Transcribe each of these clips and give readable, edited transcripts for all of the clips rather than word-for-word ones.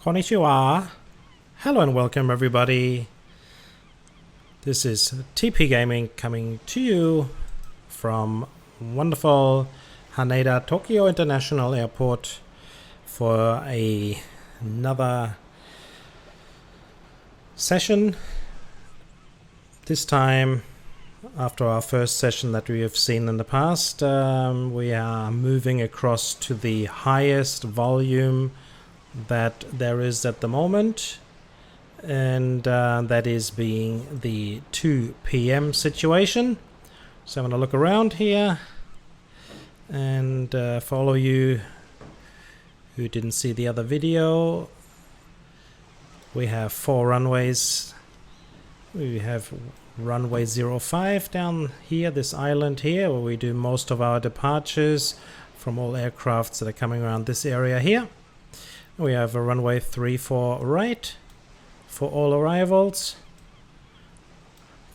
Konnichiwa. Hello and welcome everybody. This is TP Gaming coming to you from wonderful Haneda, Tokyo International Airport for another session. This time, after our first session that we have seen in the past, we are moving across to the highest volume that there is at the moment, and that is being the 2 p.m. situation. So I'm going to look around here and for all of you who didn't see the other video, we have 4 runways. We have runway 05 down here, this island here, where we do most of our departures from all aircrafts that are coming around this area here. We have a runway 34 right for all arrivals,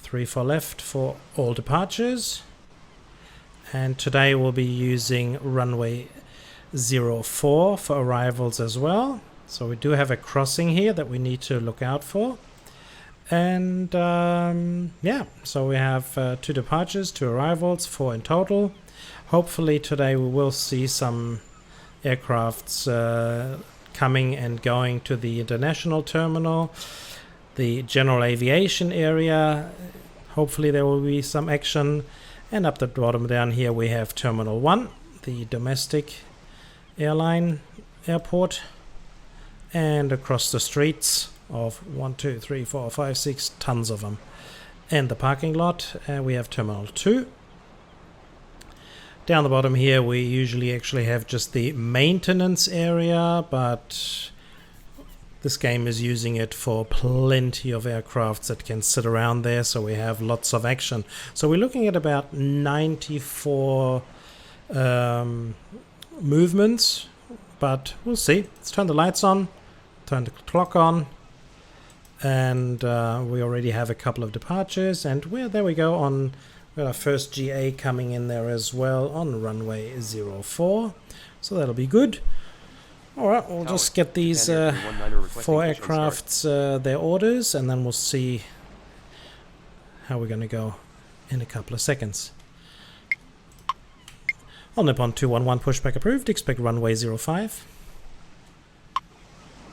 34 left for all departures, and today we'll be using runway 04 for arrivals as well. So we do have a crossing here that we need to look out for. And yeah, so we have 2 departures, 2 arrivals, 4 in total. Hopefully today we will see some aircrafts coming and going to the international terminal, the general aviation area. Hopefully there will be some action. And up the bottom down here we have Terminal 1, the domestic airline airport. And across the streets of 1, 2, 3, 4, 5, 6 tons of them. And the parking lot, we have Terminal 2. Down the bottom here we usually actually have just the maintenance area, but this game is using it for plenty of aircrafts that can sit around there, so we have lots of action. So we're looking at about 94 movements, but we'll see. Let's turn the lights on, turn the clock on, and we already have a couple of departures, and there we go on. We've got our first GA coming in there as well on runway 04, so that'll be good. Alright, we'll just get these 4 aircrafts their orders, and then we'll see how we're going to go in a couple of seconds. On Nippon 211 pushback approved, expect runway 05.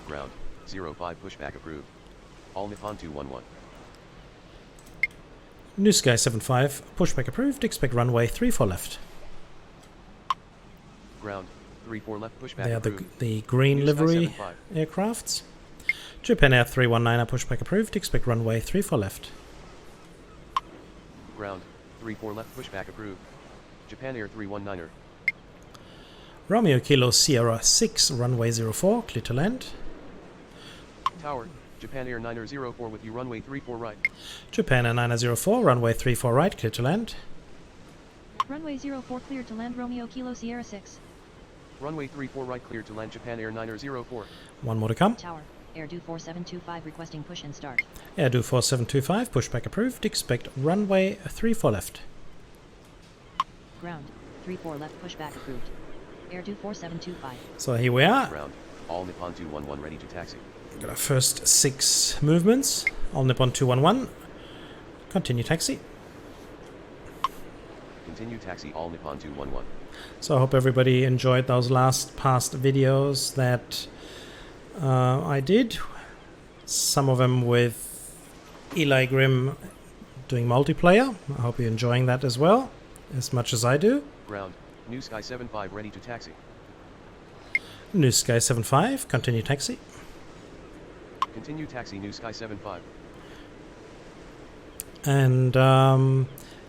Ground 05 pushback approved. All Nippon 211. New Sky 75 pushback approved, expect runway 34 left. Ground 34 left pushback They are approved. the green New livery Sky 75. aircrafts. Japan Air 319 pushback approved, expect runway 34 left. Ground 34 left pushback approved. Japan Air 319er. Romeo Kilo Sierra 6 runway 04, clear to land. Tower Japan Air 904 with you runway 34 right. Japan Air 904 runway 34 right, clear to land. Runway 04 cleared to land Romeo Kilo Sierra 6. Runway 34 right cleared to land Japan Air 904. One more to come. Tower, Airdo 4725 requesting push and start. Airdo 4725 pushback approved, expect runway 34 left. Ground, 34 left pushback approved. Airdo 4725. So here we are. Ground all Nippon 211 ready to taxi. Got our first 6 movements. All Nippon 211. Continue taxi. Continue taxi all Nippon 211. So I hope everybody enjoyed those past videos that I did. Some of them with Eli Grimm doing multiplayer. I hope you're enjoying that as well, as much as I do. Ground New Sky 75 ready to taxi. New Sky 75, continue taxi. Continue taxi New Sky 75. And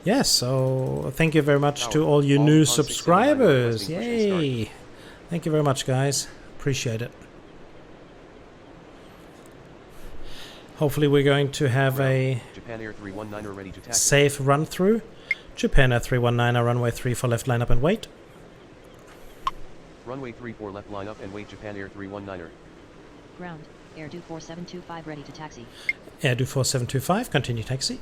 yeah, so thank you very much to all you new subscribers. Yay! Thank you very much, guys. Appreciate it. Hopefully we're going to have a Japan Air 319er ready to taxi. safe run through. Japan Air 319er runway 34 left, line up and wait. Runway 34 left line up and wait Japan Air 319er. Ground, Airdo 4725 ready to taxi. Airdo 4725, continue taxi.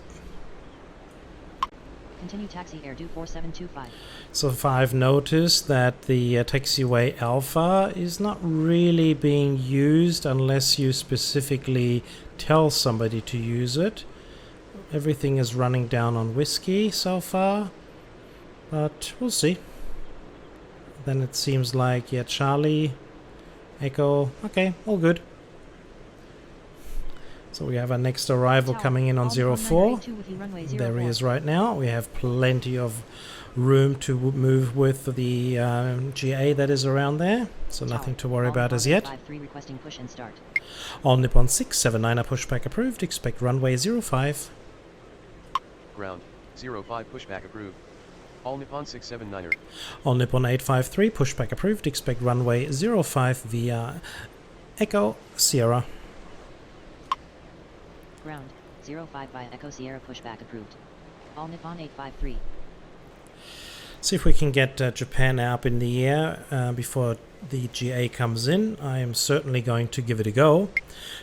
Continue taxi air due 4725. So far I've noticed that the taxiway Alpha is not really being used unless you specifically tell somebody to use it. Everything is running down on Whiskey so far, but we'll see. Then it seems like, yeah, Charlie, Echo, okay, all good. So we have our next arrival coming in on 04. There he is right now. We have plenty of room to move with the GA that is around there, so nothing to worry about as yet. All Nippon 679 pushback approved. Expect runway 05. Ground 05 pushback approved. All Nippon 679er. All Nippon 853 pushback approved. Expect runway 05 via Echo Sierra. Ground 05 by Echo Sierra pushback approved. All Nippon 853. See if we can get Japan up in the air before the GA comes in. I am certainly going to give it a go.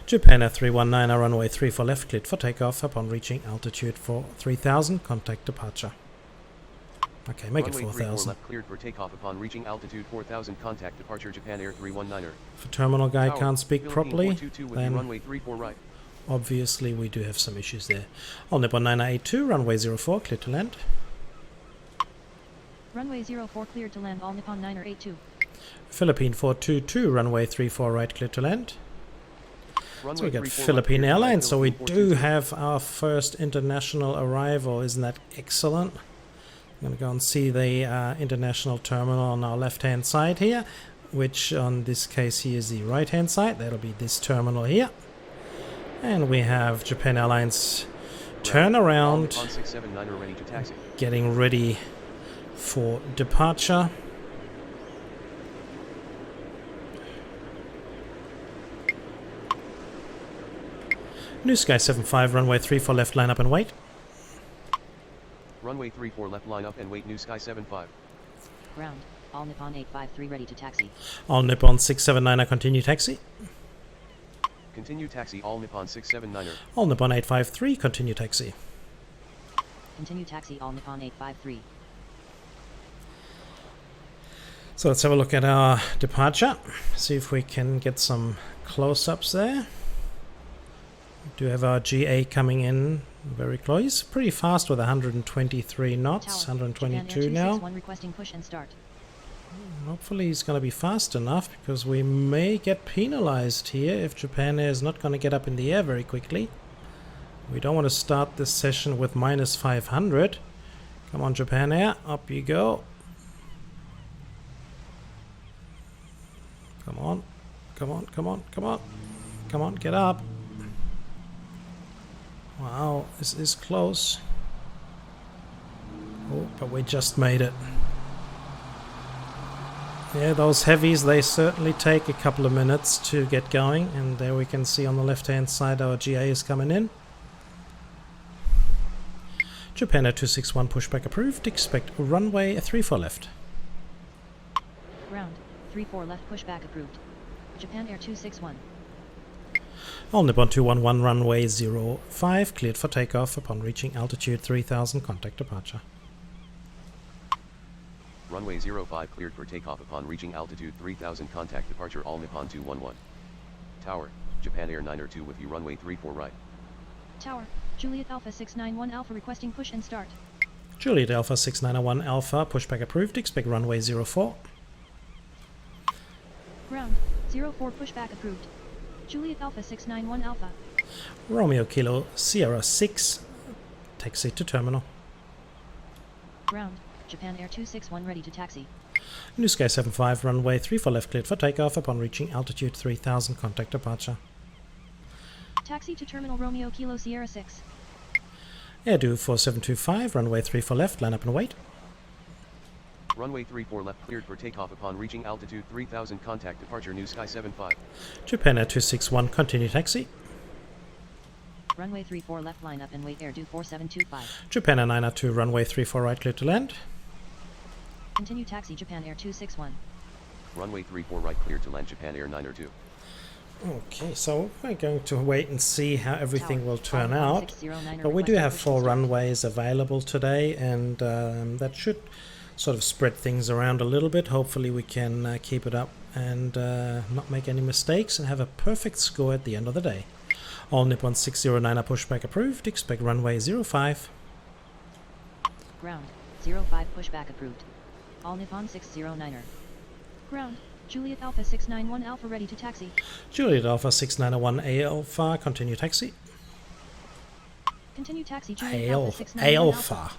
Japan at 319, runway 34 left, cleared for takeoff. Upon reaching altitude for 3000, contact departure. Okay, make runway it 4000. Left cleared for takeoff upon reaching altitude 4000, contact departure Japan Air 319er. If a terminal guy Tower, can't speak Philippine properly, 422 with then runway 34 right. obviously we do have some issues there. All Nippon 982, runway 04, cleared to land. Runway 04 cleared to land. All Nippon 982. Philippine 422, runway 34 right, cleared to land. Runway So we got 34 Philippine right, Airlines, so we Philippine do 422. have our first international arrival. Isn't that excellent? I'm going to go and see the international terminal on our left-hand side here, which on this case here is the right-hand side. That'll be this terminal here. And we have Japan Airlines turn All around, Nippon 679er ready to taxi. getting ready for departure. New Sky 75, runway 34 left, line up and wait. Runway 34 left, line up and wait. New Sky 75. Ground. All Nippon 853 ready to taxi. All Nippon 679, continue taxi. Continue taxi. All Nippon 679er. All Nippon 853, continue taxi. Continue taxi. All Nippon 853. So let's have a look at our departure. See if we can get some close-ups there. We do have our GA coming in very close. Pretty fast with 123 knots, Tower, 122 Japan Air now. 261 requesting push and start. Hopefully he's going to be fast enough, because we may get penalized here if Japan Air is not going to get up in the air very quickly. We don't want to start this session with minus 500. Come on, Japan Air, up you go. Come on, come on, come on, come on. Come on, get up. Wow, this is close. Oh, but we just made it. Yeah, those heavies, they certainly take a couple of minutes to get going. And there we can see on the left-hand side our GA is coming in. Japan Air 261 pushback approved. Expect runway 34 left. Ground. 34 left pushback approved. Japan Air 261. All Nippon 211 runway 05 cleared for takeoff. Upon reaching altitude 3000, contact departure. Runway 05 cleared for takeoff upon reaching altitude 3000, contact departure. All Nippon 211. Tower, Japan Air 902 with you. Runway 34 right. Tower. Juliet Alpha 691 Alpha requesting push and start. Juliet Alpha 691 Alpha pushback approved. Expect runway 04. Ground. 04 pushback approved. Juliet Alpha 691 Alpha. Romeo Kilo Sierra 6 taxi to terminal. Ground. Japan Air 261 ready to taxi. New Sky 75 runway 34 left cleared for takeoff. Upon reaching altitude 3000, contact departure. Taxi to terminal Romeo Kilo Sierra 6. Airdo 4725 runway 34 left, line up and wait. Runway 34 left cleared for takeoff upon reaching altitude 3000, contact departure. New Sky 75. Japan Air 261 continue taxi. Runway 34 left line up and wait. Air due 4725. Japan Air 902 runway 34 right clear to land. Continue taxi Japan Air 261. Runway 34 right cleared to land. Japan Air 902. Okay, so we're going to wait and see how everything Tower, will turn all out. 609er But we do requesting have push 4 to start. runways available today, and that should sort of spread things around a little bit. Hopefully we can keep it up and not make any mistakes and have a perfect score at the end of the day. All Nippon 609er pushback approved. Expect runway 05. Ground, 05 pushback approved. All Nippon 609er. Ground, Juliet Alpha 691 Alpha ready to taxi. Juliet Alpha 691 Alpha, continue taxi. Continue taxi Juliet Alpha 691 Alpha. Alpha.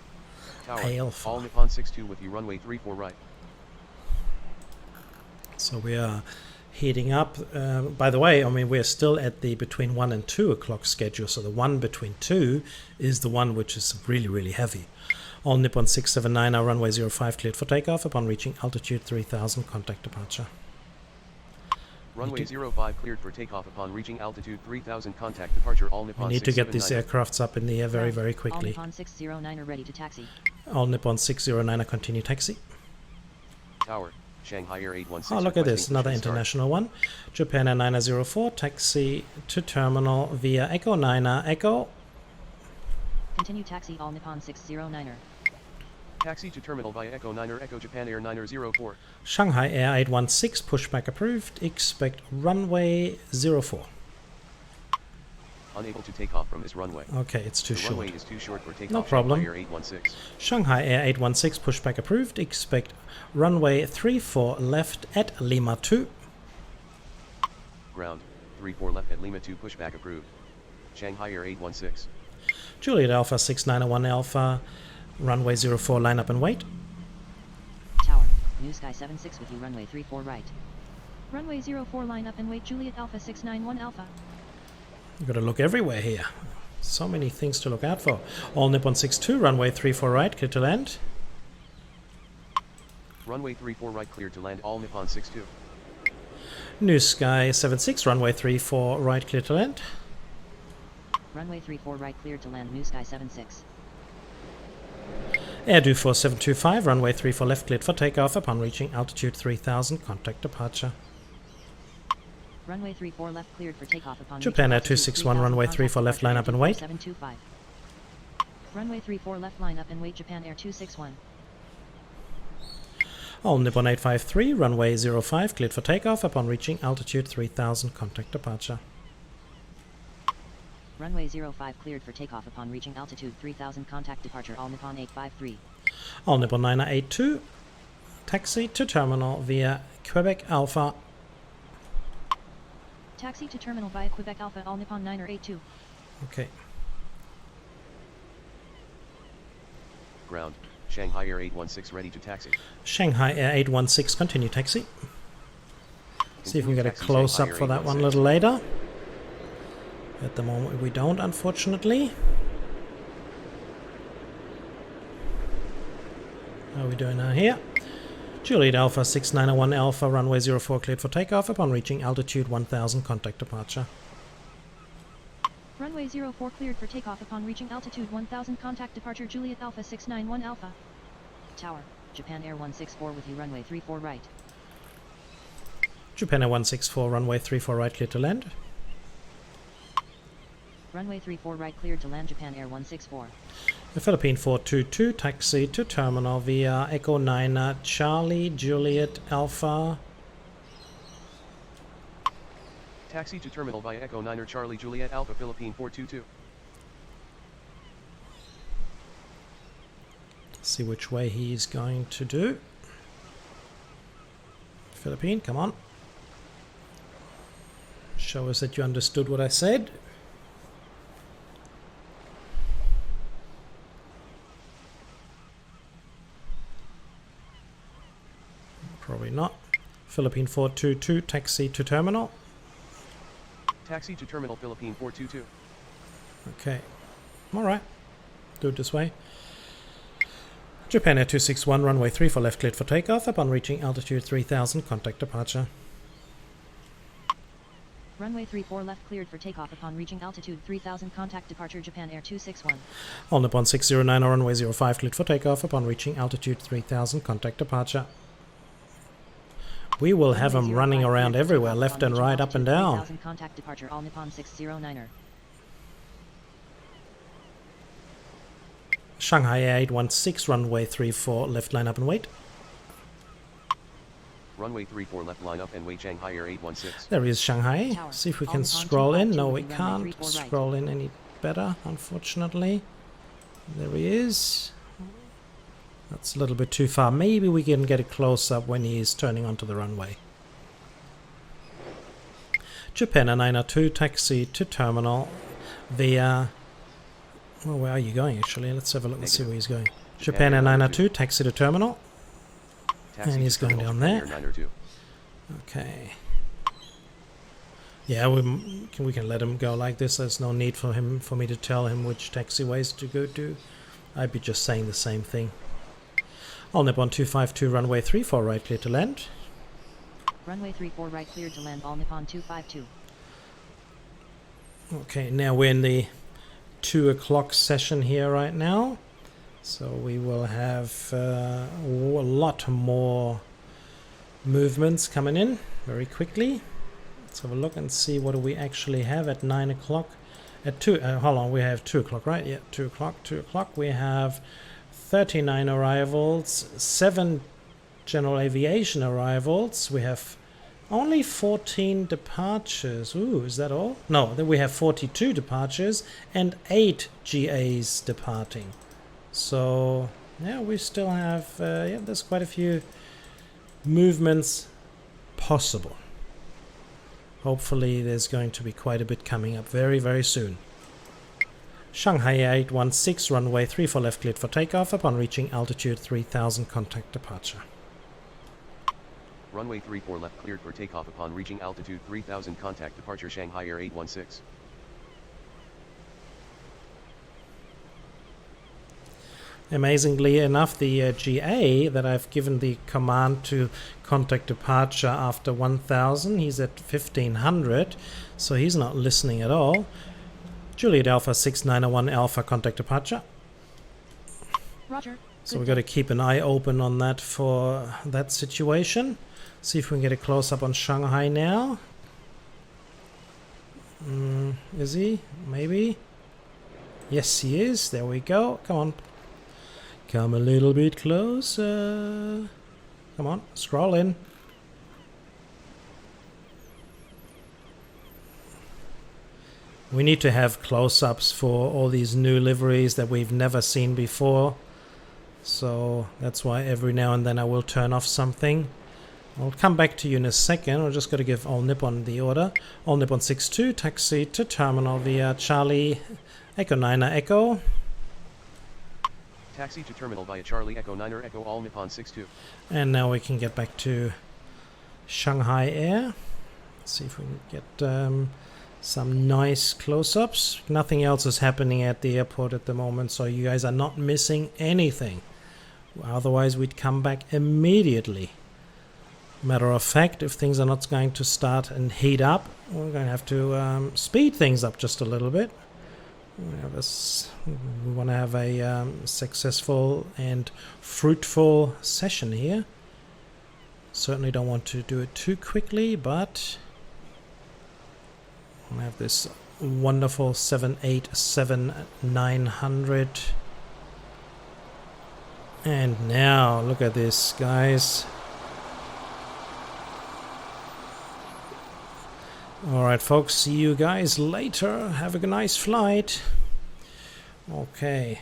Tower, Alpha. all Nippon 62 with you runway 34 right. So we are heating up. By the way, I mean, we're still at the between 1 and 2 o'clock schedule. So the one between 2 is the one which is really, really heavy. All Nippon 679 are runway 05 cleared for takeoff. Upon reaching altitude 3000, contact departure. Runway 05 cleared for takeoff upon reaching altitude 3000, contact departure. All Nippon We need to get these 679er. aircrafts up in the air very, very All quickly. Nippon 609er ready to taxi. All Nippon 609 continue taxi. Tower, Shanghai Air 816. Oh, look at this, requesting another push to start. international one. Japan Air 904, taxi to terminal via Echo 9er Echo. Continue taxi All Nippon 609er. Taxi to terminal via Echo 9er Echo Japan Air 904. Shanghai Air 816, pushback approved. Expect runway 04. Unable to take off from this runway. Okay, it's too The short. runway is too short for takeoff. No problem. Shanghai Air 816. Shanghai Air 816, pushback approved. Expect runway 34 left at Lima 2. Ground, 34 left at Lima 2 pushback approved. Shanghai Air 816. Juliet Alpha 691 Alpha, runway 04, line up and wait. Tower, New Sky 76 with you runway 34 right. Runway 04 line up and wait Juliet Alpha 691 Alpha. You've got to look everywhere here. So many things to look out for. All Nippon 62, runway 34 right, clear to land. Runway 34 right cleared to land. All Nippon 62. New Sky 76, runway 34 right, clear to land. Runway 34 right cleared to land New Sky 76. Air 24725, runway 34 left, cleared for takeoff. Upon reaching altitude 3000, contact departure. Runway 34 left cleared for takeoff upon Japan reaching Air altitude 261, 3000, runway contact 34 left, departure line up and wait. 725. Runway 34 left line up and wait Japan Air 261. All Nippon 853, runway 05, cleared for takeoff. Upon reaching altitude 3000, contact departure. Runway 05 cleared for takeoff upon reaching altitude 3000, contact departure All Nippon 853. All Nippon 982, taxi to terminal via Quebec Alpha. Taxi to terminal via Quebec Alpha All Nippon 982. Okay. Ground, Shanghai Air 816 ready to taxi. Shanghai Air 816, continue taxi. See if we get a Taxi close Shanghai up Air for that one a 816. little later. At the moment we don't, unfortunately. How are we doing now here? Juliet Alpha 691 Alpha, runway 04 cleared for takeoff. Upon reaching altitude 1000, contact departure. Runway 04 cleared for takeoff upon reaching altitude 1000, contact departure Juliet Alpha 691 Alpha. Tower, Japan Air 164 with you runway 34 right. Japan Air 164, runway 34 right, cleared to land. Runway 34 right cleared to land Japan Air 164. The Philippine 422, taxi to terminal via Echo 9 Charlie Juliet Alpha. Taxi to terminal via Echo 9er Charlie Juliet Alpha Philippine 422. See which way he's going to do. Philippine, come on. Show us that you understood what I said. Probably not. Philippine 422, taxi to terminal. Taxi to terminal Philippine 422. Okay. Alright. Do it this way. Japan Air 261, runway 34 left, cleared for takeoff. Upon reaching altitude 3000, contact departure. Runway 34 left cleared for takeoff upon reaching altitude 3000, contact departure Japan Air 261. All Nippon 609, runway 05, cleared for takeoff. Upon reaching altitude 3000, contact departure. We will have Runway him running 05 around cleared for everywhere, takeoff left upon and reaching right, up and altitude down. 3000 contact departure all Nippon 609er. Shanghai Air 816, runway 34, left line up and wait. Runway 34 left line up and wait Shanghai Air 816. There is Shanghai. Tower. See if we All can Nippon scroll in. 252 No, we moving runway can't 34 right. scroll in any better, unfortunately. There he is. That's a little bit too far. Maybe we can get a close-up when he is turning onto the runway. Japan 902, taxi to terminal via... Well, where are you going, actually? Let's have a look and see where he's going. Japan 902, taxi to terminal. Taxi And he's to going terminal, down Japan there. Air 902. Okay. Yeah, we can let him go like this. There's no need for me to tell him which taxiways to go to. I'd be just saying the same thing. All Nippon 252, runway 34 right, clear to land. Runway 34 right cleared to land all Nippon 252. Okay, now we're in the 2 o'clock session here right now. So we will have a lot more movements coming in very quickly. Let's have a look and see what do we actually have at 9 o'clock. At 2, hold on, we have 2 o'clock, right? Yeah, 2 o'clock, 2 o'clock. We have 39 arrivals, 7 general aviation arrivals. We have only 14 departures. Ooh, is that all? No, then we have 42 departures and 8 GAs departing. So, yeah, we still have, yeah, there's quite a few movements possible. Hopefully there's going to be quite a bit coming up very, very soon. Shanghai 816, runway 34 left cleared for takeoff. Upon reaching altitude 3000, contact departure. Runway 34 left cleared for takeoff upon reaching altitude 3000, contact departure Shanghai Air 816. Amazingly enough, the GA that I've given the command to contact departure after 1000, he's at 1500, so he's not listening at all. Juliet Alpha 6901 Alpha, contact departure. Roger. So we've got to keep an eye open on that for that situation. See if we can get a close-up on Shanghai now. Is he? Maybe? Yes, he is. There we go. Come on. Come a little bit closer. Come on, scroll in. We need to have close-ups for all these new liveries that we've never seen before. So that's why every now and then I will turn off something. I'll come back to you in a second. We're just going to give All Nippon the order. All Nippon 62, taxi to terminal via Charlie Echo 9er Echo. Taxi to terminal via Charlie Echo 9er Echo All Nippon 62. And now we can get back to Shanghai Air. Let's see if we can get some nice close-ups. Nothing else is happening at the airport at the moment, so you guys are not missing anything. Otherwise we'd come back immediately. Matter of fact, if things are not going to start and heat up, we're going to have to speed things up just a little bit. We want to have a successful and fruitful session here. Certainly don't want to do it too quickly, but we have this wonderful 787-900. And now look at this, guys. Alright folks, see you guys later. Have a nice flight. Okay.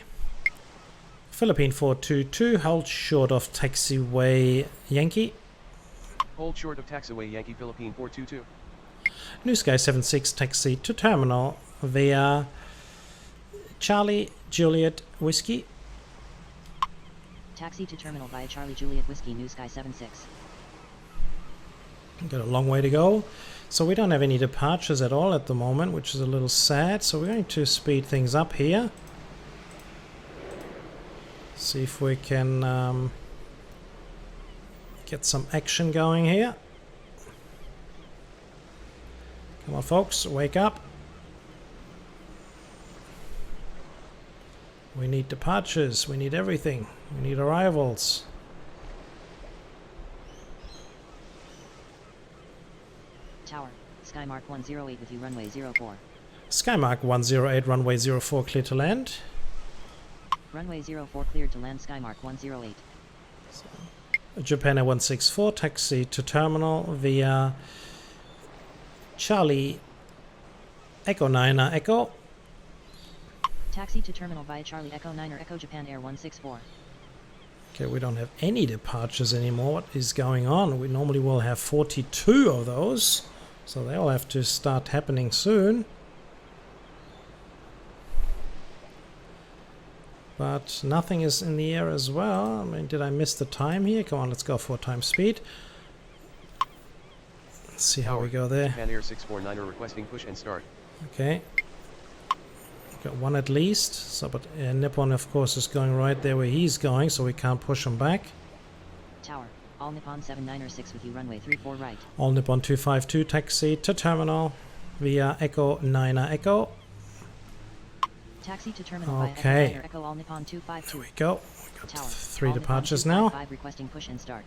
Philippine 422, hold short of taxiway Yankee. Hold short of taxiway Yankee Philippine 422. New Sky 76, taxi to terminal via Charlie Juliet Whiskey. Taxi to terminal via Charlie Juliet Whiskey New Sky 76. Got a long way to go. So we don't have any departures at all at the moment, which is a little sad. So we're going to speed things up here. See if we can get some action going here. Come on folks, wake up. We need departures, we need everything. We need arrivals. Skymark 108 with you runway 04. Skymark 108, runway 04, clear to land. Runway 04 cleared to land Skymark 108. Japan Air 164, taxi to terminal via Charlie Echo 9 Echo. Taxi to terminal via Charlie Echo 9 Echo Japan Air 164. Okay, we don't have any departures anymore. What is going on? We normally will have 42 of those, so they'll have to start happening soon. But nothing is in the air as well. I mean, did I miss the time here? Come on, let's go 4 times speed. Let's see how we go there. Japan Air 649 requesting push and start. Okay. Got one at least. So, but Nippon, of course, is going right there where he's going, so we can't push him back. Tower, All Nippon 796 with you runway 34 right. All Nippon 252, taxi to terminal via Echo 9 Echo. Taxi to terminal Okay. via Echo All Nippon 252. There we go. We got Tower, 3 All departures Nippon now. 255 requesting push and start.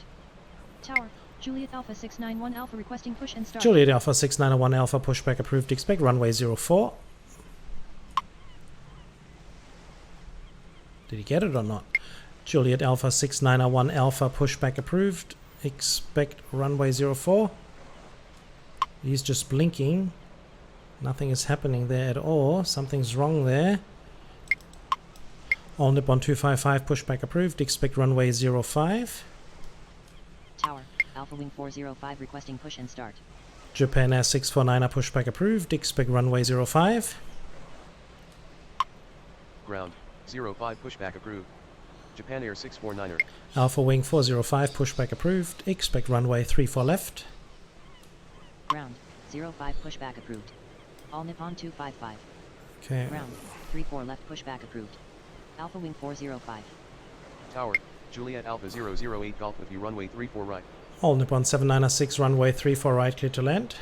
Tower, Juliet Alpha 691 Alpha requesting push and start. Juliet Alpha 691 Alpha, pushback approved. Expect runway 04. Did he get it or not? Juliet Alpha 691 Alpha, pushback approved. Expect runway 04. He's just blinking. Nothing is happening there at all. Something's wrong there. All Nippon 255, pushback approved. Expect runway 05. Tower, Alpha Wing 405 requesting push and start. Japan Air 649, pushback approved. Expect runway 05. Ground 05 pushback approved. Japan Air 649er. Alpha Wing 405, pushback approved. Expect runway 34 left. Ground, 05 pushback approved. All Nippon 255. Okay. Ground, 34 left pushback approved. Alpha Wing 405. Tower, Juliet Alpha 008 Golf with you runway 34 right. All Nippon 796, runway 34 right, clear to land.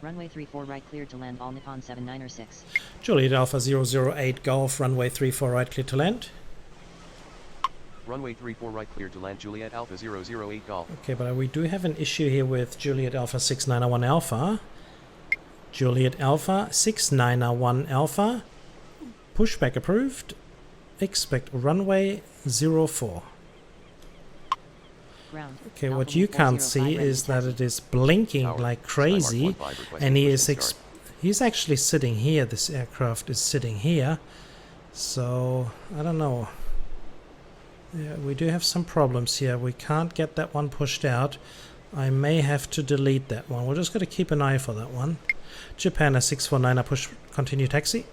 Runway 34 right cleared to land All Nippon 796. Juliet Alpha 008 Golf, runway 34 right, clear to land. Runway 34 right cleared to land Juliet Alpha 008 Golf. Okay, but we do have an issue here with Juliet Alpha 691 Alpha. Juliet Alpha 691 Alpha, pushback approved. Expect runway 04. Ground, Okay, Alpha what Wing you can't 405 see ready is to that taxi. it is blinking Tower, like Skymark crazy, 15 requesting and he push is and start. he's actually sitting here. This aircraft is sitting here, so I don't know. Yeah, we do have some problems here. We can't get that one pushed out. I may have to delete that one. We're just going to keep an eye for that one. Japan Air 649, push, continue taxi.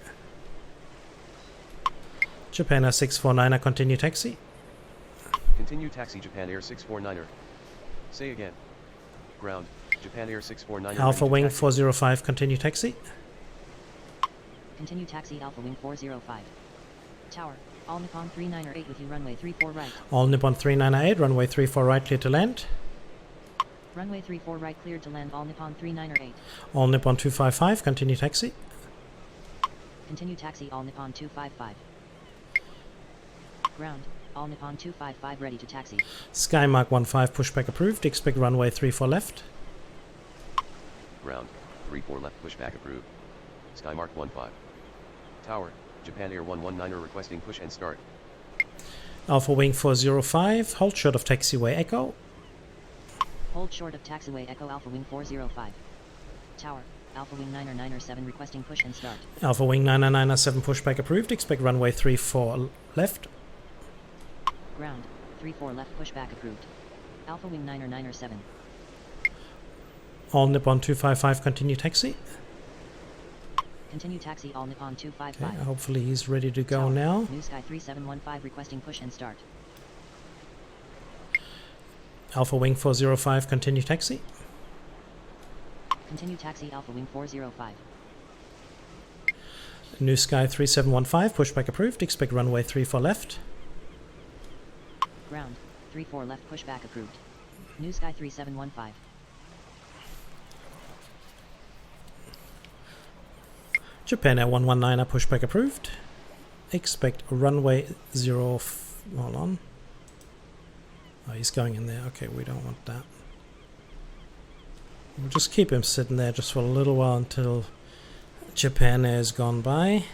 Japan Air 649, continue taxi. Continue taxi Japan Air 649er. Say again. Ground, Japan Air 649er. Alpha ready to Wing taxi. 405, continue taxi. Continue taxi Alpha Wing 405. Tower, All Nippon 398 with you runway 34 right. All Nippon 398, runway 34 right, clear to land. Runway 34 right cleared to land All Nippon 398. All Nippon 255, continue taxi. Continue taxi All Nippon 255. Ground, All Nippon 255 ready to taxi. Skymark 15, pushback approved. Expect runway 34 left. Ground, 34 left pushback approved. Skymark 15. Tower, Japan Air 119er requesting push and start. Alpha Wing 405, hold short of taxiway Echo. Hold short of taxiway Echo Alpha Wing 405. Tower, Alpha Wing 997 requesting push and start. Alpha Wing 997, pushback approved. Expect runway 34 left. Ground, 34 left pushback approved. Alpha Wing 997. All Nippon 255, continue taxi. Continue taxi All Nippon Okay, 255. hopefully he's ready to go Tower, now. New Sky 3715 requesting push and start. Alpha Wing 405, continue taxi. Continue taxi Alpha Wing 405. New Sky 3715, pushback approved. Expect runway 34 left. Ground, 34 left pushback approved. New Sky 3715. Japan Air 119, pushback approved. Expect runway 0. Hold on. Oh, he's going in there. Okay, we don't want that. We'll just keep him sitting there just for a little while until Japan Air has gone by.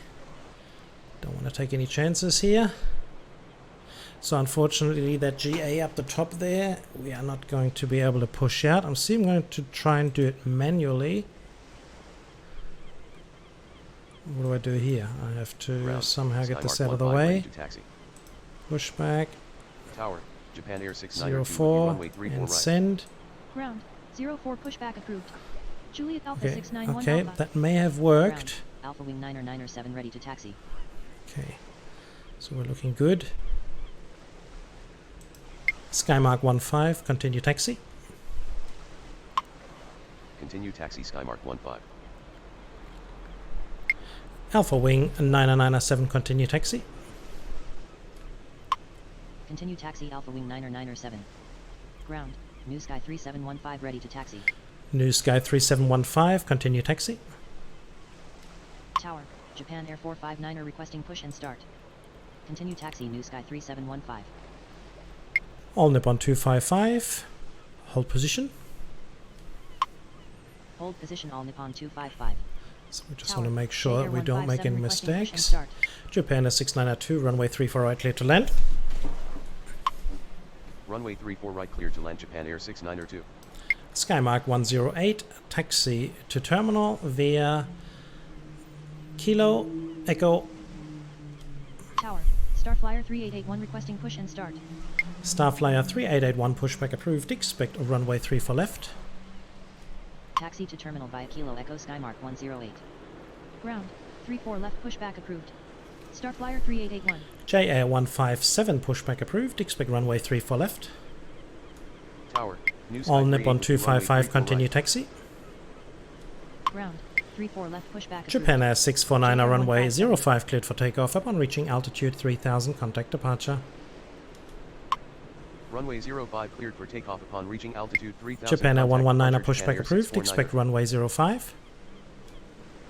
Don't want to take any chances here. So unfortunately that GA up the top there, we are not going to be able to push out. I'm going to try and do it manually. What do I do here? I have to somehow get this out of the way. Push back. Tower, Japan Air 692, 04 runway 34 and right. send. Ground, 04 pushback approved. Juliet Alpha Okay, 691 okay, Alpha. that may have worked. Ground, Alpha Wing 997 ready to taxi. Okay, so we're looking good. Skymark 15, continue taxi. Continue taxi Skymark 15. Alpha Wing 997, continue taxi. Continue taxi Alpha Wing 997. Ground, New Sky 3715 ready to taxi. New Sky 3715, continue taxi. Tower, Japan Air 459er requesting push and start. Continue taxi New Sky 3715. All Nippon 255, hold position. Hold position All Nippon 255. So we just Tower, want to make sure that we don't make any 157 requesting push and mistakes. start. Japan is 692, runway 34 right, clear to land. Runway 34 right clear to land Japan Air 692. Skymark 108, taxi to terminal via Kilo Echo. Tower, Starflyer 3881 requesting push and start. Starflyer 3881, pushback approved. Expect runway 34 left. Taxi to terminal via Kilo Echo Skymark 108. Ground, 34 left pushback approved. Starflyer 3881. JA 157, pushback approved. Expect runway 34 left. Tower, New Sky All Nippon 38, 255, runway 34 continue right. taxi. Ground, 34 left pushback approved. Japan Air 649, JA runway 157. 05 cleared for takeoff. Upon reaching altitude 3000, contact departure. Runway 05 cleared for takeoff upon reaching altitude 3000. Japan Air contact 119, departure, pushback Japan Air approved. 649er. Expect runway 05.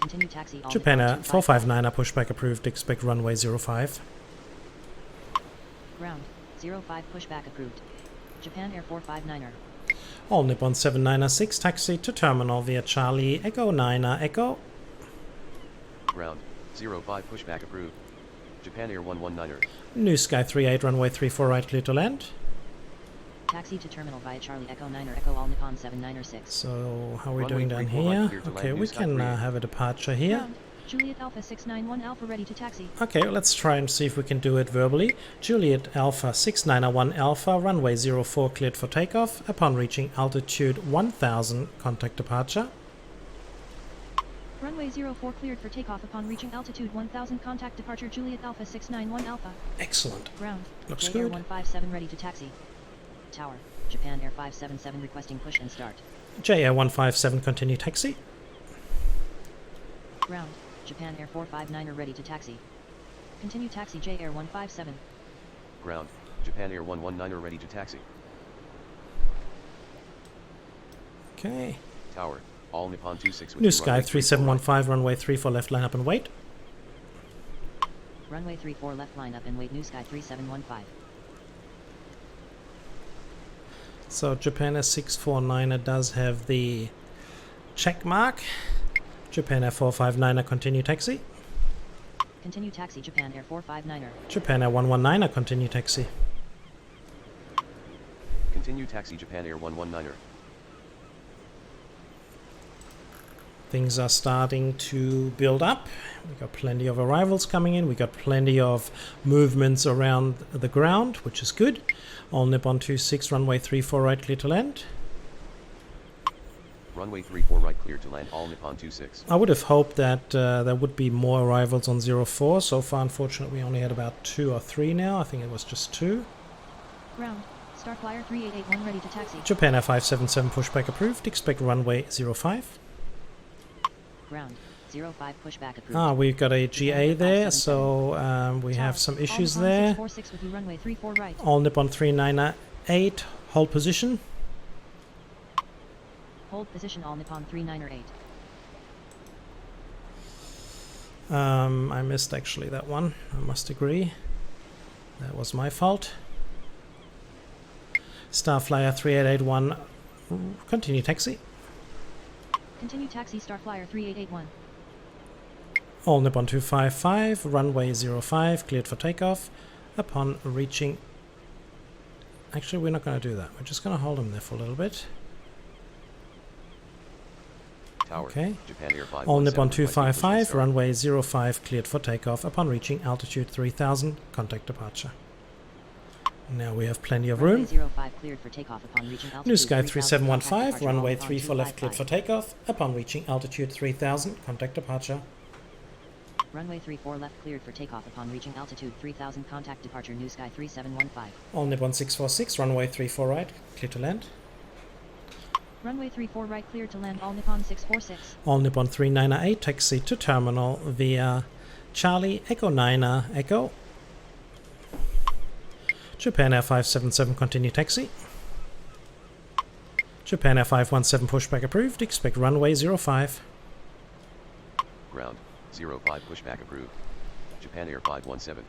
Continue taxi All Japan Air Nippon 255. 459, pushback approved. Expect runway 05. Ground, 05 pushback approved. Japan Air 459er. All Nippon 796, taxi to terminal via Charlie Echo 9 Echo. Ground, 05 pushback approved. Japan Air 119er. New Sky 38, runway 34 right, clear to land. Taxi to terminal via Charlie Echo 9er Echo All Nippon 796. So how are we Runway doing down 34 right, here? clear to Okay, land, we New Sky can 38. have a departure here. Ground, Juliet Alpha 691 Alpha ready to taxi. Okay, let's try and see if we can do it verbally. Juliet Alpha 691 Alpha, runway 04 cleared for takeoff. Upon reaching altitude 1000, contact departure. Runway 04 cleared for takeoff upon reaching altitude 1000 contact departure Juliet Alpha 691 Alpha. Excellent. Ground, Looks J Air good. 157 ready to taxi. Tower, Japan Air 577 requesting push and start. JA 157, continue taxi. Ground, Japan Air 459er ready to taxi. Continue taxi J Air 157. Ground, Japan Air 119er ready to taxi. Okay. Tower, All Nippon 26 with New you, Sky runway 34 right. 3715, runway 34 left, line up and wait. Runway 34 left line up and wait New Sky 3715. So Japan Air 649 does have the check mark. Japan Air 459 continue taxi. Continue taxi Japan Air 459er. Japan Air 119 continue taxi. Continue taxi Japan Air 119er. Things are starting to build up. We got plenty of arrivals coming in. We got plenty of movements around the ground, which is good. All Nippon 26, runway 34 right, clear to land. Runway 34 right clear to land All Nippon 26. I would have hoped that there would be more arrivals on 04. So far, unfortunately, we only had about 2 or 3 now. I think it was just 2. Ground, Starflyer 3881 ready to taxi. Japan Air 577 pushback approved. Expect runway 05. Ground, 05 pushback approved. We've got a GA there, 577. so we have some issues All Nippon there. 646 with you runway 34 right. All Nippon 398, hold position. Hold position All Nippon 398. I missed actually that one, I must agree. That was my fault. Starflyer 3881, continue taxi. Continue taxi Starflyer 3881. All Nippon 255, runway 05, cleared for takeoff. Upon reaching... Actually, we're not going to do that. We're just going to hold him there for a little bit. Tower, Okay. Japan Air 517, All Nippon requesting push and 255, start. runway 05, cleared for takeoff. Upon reaching altitude 3000, contact departure. Now we have plenty of room. Runway 05 cleared for takeoff upon reaching altitude New Sky 3000, contact 3715, departure, runway Alnippon 34 left, cleared for 255. takeoff. Upon reaching altitude 3000, contact departure. Runway 34 left cleared for takeoff upon reaching altitude 3000, contact departure New Sky 3715. All Nippon 646, runway 34 right, clear to land. Runway 34 right cleared to land, All Nippon 646. All Nippon 398, taxi to terminal via Charlie Echo 9 Echo. Japan Air 577, continue taxi. Japan Air 517, pushback approved. Expect runway 05. Ground, 05 pushback approved. Japan Air 517.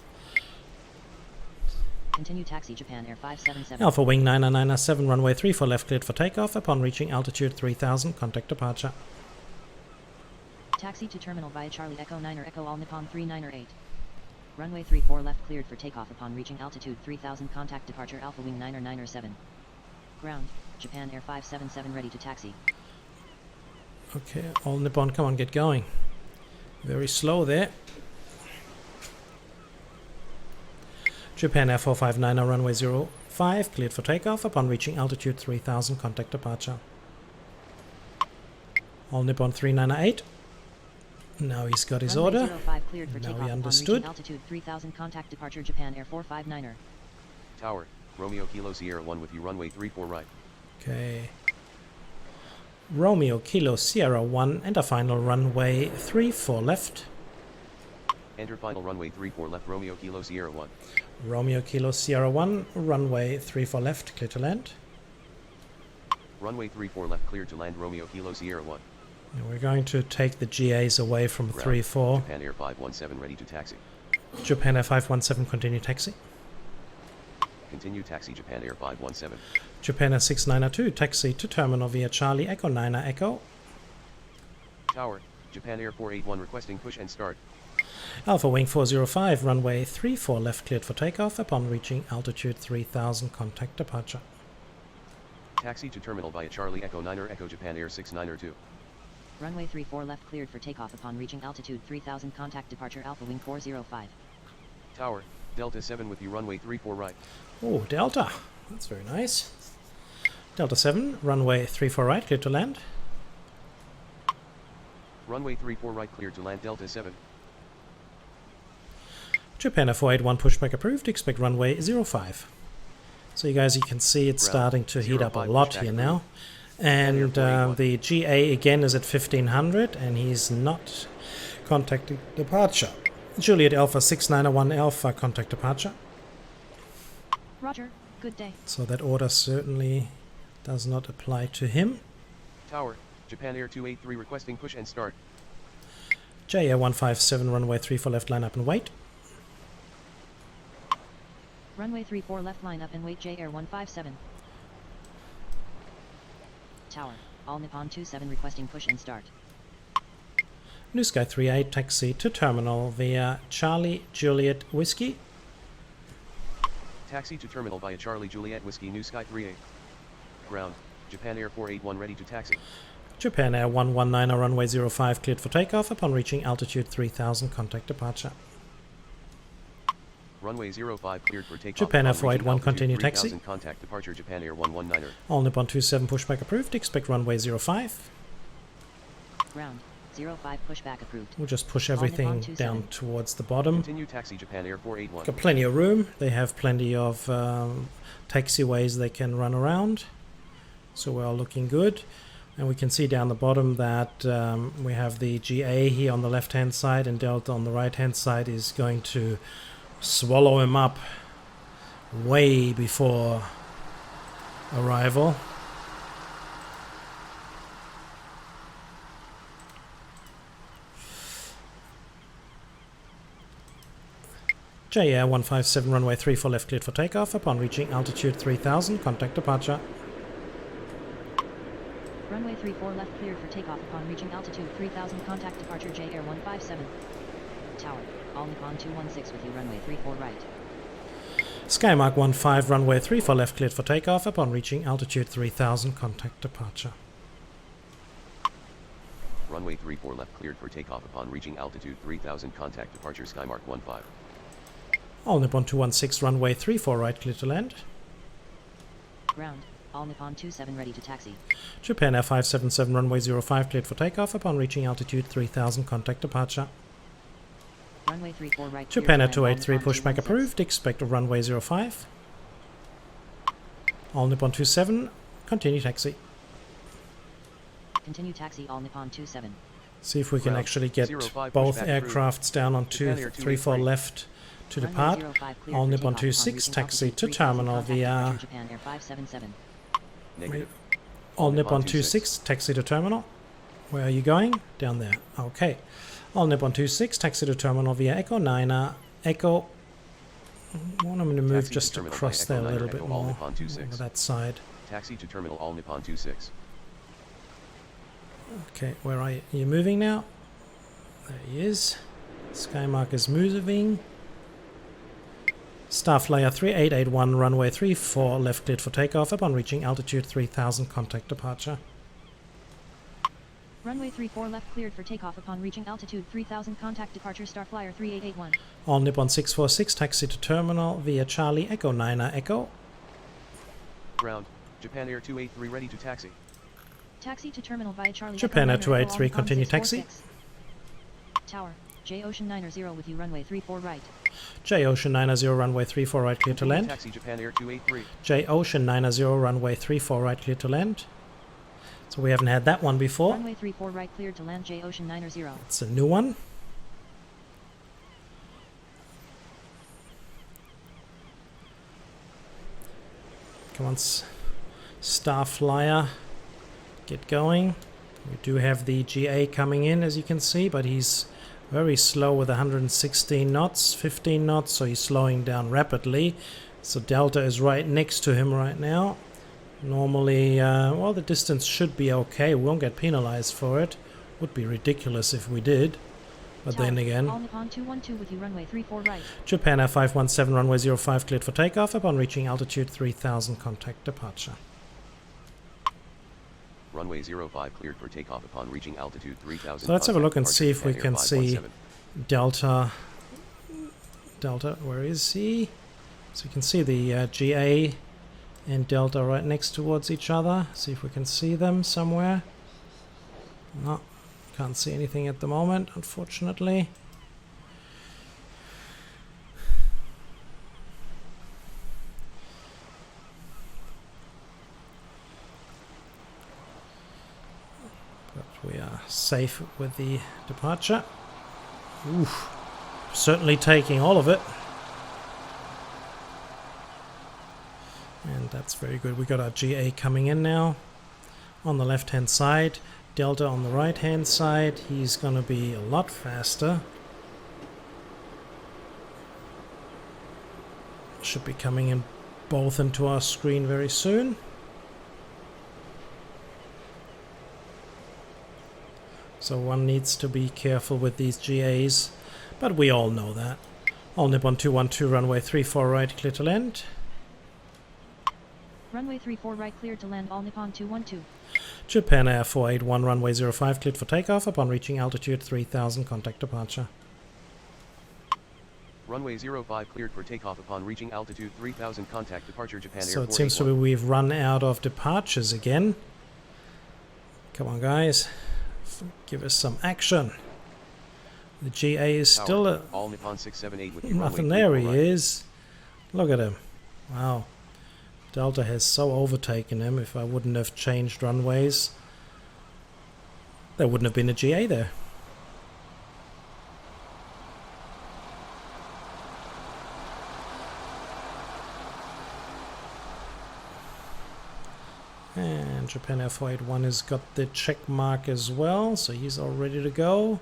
Continue taxi Japan Air 577. Alpha Wing 997, runway 34 left, cleared for takeoff. Upon reaching altitude 3000, contact departure. Taxi to terminal via Charlie Echo 9 Echo All Nippon 398. Runway 34 left cleared for takeoff upon reaching altitude 3000, contact departure Alpha Wing 997. Ground, Japan Air 577 ready to taxi. Okay, All Nippon, come on, get going. Very slow there. Japan Air 459, runway 05, cleared for takeoff. Upon reaching altitude 3000, contact departure. All Nippon 398. Now he's got his Runway order. 05 cleared for Now takeoff he upon understood. reaching altitude 3000, contact departure Japan Air 459er. Tower, Romeo Kilo Sierra 1 with you runway 34 right. Okay. Romeo Kilo Sierra 1 and a final runway 34 left. Enter final runway 34 left Romeo Kilo Sierra 1. Romeo Kilo Sierra 1, runway 34 left, clear to land. Runway 34 left cleared to land Romeo Kilo Sierra 1. And we're going to take the GAs away from Ground, 3-4. Japan Air 517 ready to taxi. Japan Air 517, continue taxi. Continue taxi Japan Air 517. Japan Air 692, taxi to terminal via Charlie Echo 9 Echo. Tower, Japan Air 481 requesting push and start. Alpha Wing 405, runway 34 left, cleared for takeoff. Upon reaching altitude 3000, contact departure. Taxi to terminal via Charlie Echo 9 Echo Japan Air 692. Runway 34 left cleared for takeoff upon reaching altitude 3000, contact departure Alpha Wing 405. Tower, Delta 7 with you runway 34 right. Oh, Delta. That's very nice. Delta 7, runway 34 right, cleared to land. Runway 34 right cleared to land Delta 7. Japan Air 481, pushback approved. Expect runway 05. So you guys, you can see it's Ground, starting to heat up a 05 lot pushback here approved. now. And Japan Air the GA again is at 1500 and he's not contacting departure. Juliet Alpha 691 Alpha, contact departure. Roger, good day. So that order certainly does not apply to him. Tower, Japan Air 283 requesting push and start. JA 157, runway 34 left, line up and wait. Runway 34 left line up and wait J Air 157. Tower, All Nippon 27 requesting push and start. New Sky 38, taxi to terminal via Charlie Juliet Whiskey. Taxi to terminal via Charlie Juliet Whiskey New Sky 38. Ground, Japan Air 481 ready to taxi. Japan Air 119, runway 05, cleared for takeoff. Upon reaching altitude 3000, contact departure. Runway 05 cleared for takeoff. Japan Air upon reaching 481, altitude continue taxi. 3000, contact departure Japan Air 119er. All Nippon 27, pushback approved. Expect runway 05. Ground, 05 pushback approved. We'll just push All Nippon everything 27. down towards the bottom. Continue taxi Japan Air 481. Got plenty of room. They have plenty of taxiways they can run around. So we're all looking good. And we can see down the bottom that we have the GA here on the left hand side, and Delta on the right hand side is going to swallow him up way before arrival. JAir 157, runway 34 left, cleared for takeoff. Upon reaching altitude 3000, contact departure. Runway 34 left cleared for takeoff upon reaching altitude 3000. Contact departure J Air 157. Tower, all Nippon 216 with you. Runway 34 right. Skymark 15, runway 34 left cleared for takeoff upon reaching altitude 3000. Contact departure. Runway 34 left cleared for takeoff upon reaching altitude 3000. Contact departure Skymark 15. All Nippon 216, runway 34 right cleared to land. Ground, all Nippon 27 ready to taxi. Japan Air 577, runway 05 cleared for takeoff upon reaching altitude 3000. Contact departure. Runway 34 right. Japan Air cleared to land, 283, all Nippon pushback 216. approved. Expect runway 05. All Nippon 27, continue taxi. Continue taxi all Nippon 27. See if we can Ground, actually get 05 both pushback aircrafts down on Japan Air 234 283. left to Runway depart. 05 cleared All for Nippon takeoff upon 26, reaching taxi altitude to 3000. terminal Contact via departure Japan Air 577. Negative. All Nippon 26, taxi to terminal. Where are you going? Down there. Okay. All Nippon 26, taxi to terminal via Echo 9, Echo. Well, I'm going to move Taxi to just terminal across by there a Echo little 9 bit Echo, all more Nippon 26. over that side. Taxi to terminal all Nippon 26. Okay, where are you? Are you moving now? There he is. Skymark is moving. Starflyer 3881, runway 34 left cleared for takeoff upon reaching altitude 3000. Contact departure. Runway 34 left cleared for takeoff upon reaching altitude 3000. Contact departure Starflyer 3881. All Nippon 646, taxi to terminal via Charlie Echo 9 Echo. Ground, Japan Air 283 ready to taxi. Taxi to terminal via Charlie Japan Air Echo 9 Echo, 283, all Nippon continue taxi. 646. Tower, J Ocean 90 with you. Runway 34 right. J Ocean 90, runway 34 right clear to Continue land. Taxi Japan Air 283. J Ocean 90, runway 34 right clear to land. So we haven't had that one before. Runway 34 right cleared to land J Ocean 90. It's a new one. Come on, Starflyer, get going. We do have the GA coming in, as you can see, but he's very slow with 116 knots, 15 knots, so he's slowing down rapidly. So Delta is right next to him right now. Normally, well, the distance should be okay. We won't get penalized for it. Would be ridiculous if we did. But then again, All Nippon 212 with you. Runway 34 right. Japan Air 517, runway 05 cleared for takeoff upon reaching altitude 3000. Contact departure. Runway 05 cleared for takeoff upon reaching altitude 3000. So let's have a look and Contact see if we Japan Air can see 517. Delta. Delta, where is he? So you can see the GA and Delta right next towards each other. See if we can see them somewhere. No, can't see anything at the moment, unfortunately. But we are safe with the departure. Oof, certainly taking all of it. And that's very good. We got our GA coming in now on the left hand side. Delta on the right hand side. He's going to be a lot faster. Should be coming in both into our screen very soon. So one needs to be careful with these GAs, but we all know that. All Nippon 212, runway 34 right, clear to land. Runway 34 right cleared to land. All Nippon 212. Japan Air 481, runway 05 cleared for takeoff upon reaching altitude 3000. Contact departure. Runway 05 cleared for takeoff upon reaching altitude 3000. Contact departure Japan Air So it seems to be 481. we've run out of departures again. Come on, guys. Give us some action. The GA is Tower, still all Nippon 678 with you. nothing. Runway There he 34 right. is. Look at him. Wow. Delta has so overtaken him. If I wouldn't have changed runways, there wouldn't have been a GA there. And Japan Air 481 has got the check mark as well, so he's all ready to go.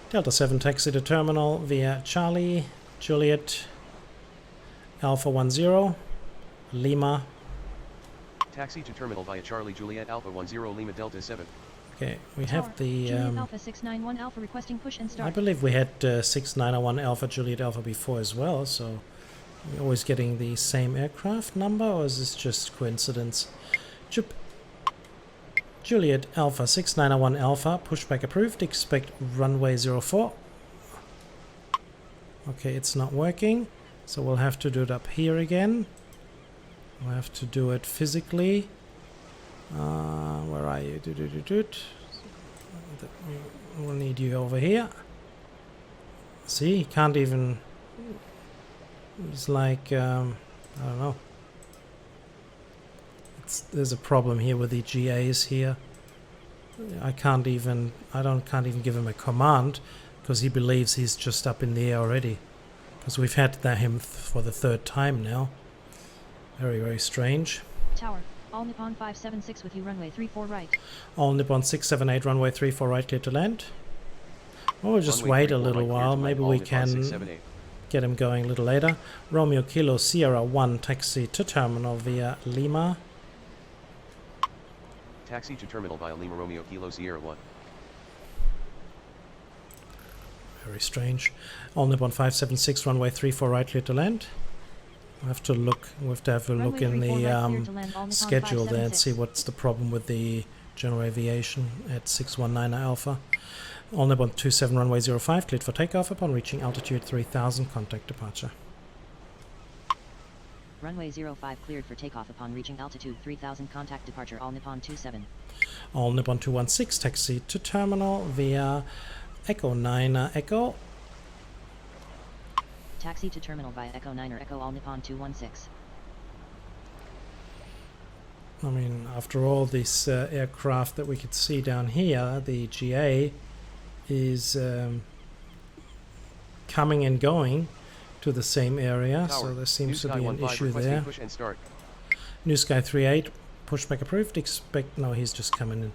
Delta 7 taxi to terminal via Charlie, Juliet, Alpha 10, Lima. Taxi to terminal via Charlie Juliet Alpha 10 Lima Delta 7. Okay, we Tower, have the... Juliet Alpha 691 Alpha requesting push and I start. believe we had 6901 Alpha Juliet Alpha before as well, so we're always getting the same aircraft number, or is this just coincidence? Juliet Alpha 6901 Alpha, pushback approved, expect runway 04. Okay, it's not working, so we'll have to do it up here again. We'll have to do it physically. Where are you? We'll need you over here. See, he can't even... It's like, I don't know. There's a problem here with the GAs here. I can't even give him a command because he believes he's just up in the air already. Because we've had him for the third time now. Very, very strange. Tower, all Nippon 576 with you, runway 34 right. All Nippon 678, runway 34 right, clear to land. Well, we'll just Runway wait a 34 little right, clear while. to Maybe land, we all Nippon can 678. get him going a little later. Romeo Kilo Sierra 1, taxi to terminal via Lima. Taxi to terminal via Lima Romeo Kilo Sierra 1. Very strange. All Nippon 576, runway 34 right, clear to land. We have to look. We have to have a look in the schedule there and see what's the problem with the general aviation at 619 Alpha. All Nippon 27, runway 05, cleared for takeoff upon reaching altitude 3000. Contact departure. Runway 05 cleared for takeoff upon reaching altitude 3000. Contact departure. All Nippon 27. All Nippon 216, taxi to terminal via Echo 9 Echo. Taxi to terminal via Echo 9 or Echo All Nippon 216. I mean, after all, this aircraft that we could see down here, the GA, is coming and going to the same area, Tower, so there seems to New be Sky an 15 issue requesting there. Push and start. New Sky 38, pushback approved, expect... No, he's just coming in.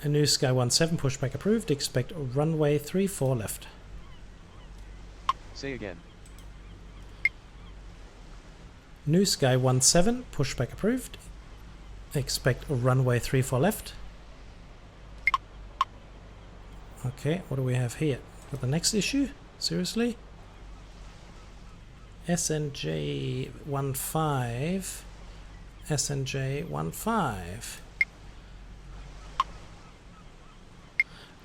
A New Sky 17, pushback approved, expect runway 34 left. Say again. New Sky 17, pushback approved, expect runway 34 left. Okay, what do we have here? Got the next issue? Seriously? SNJ 15, SNJ 15.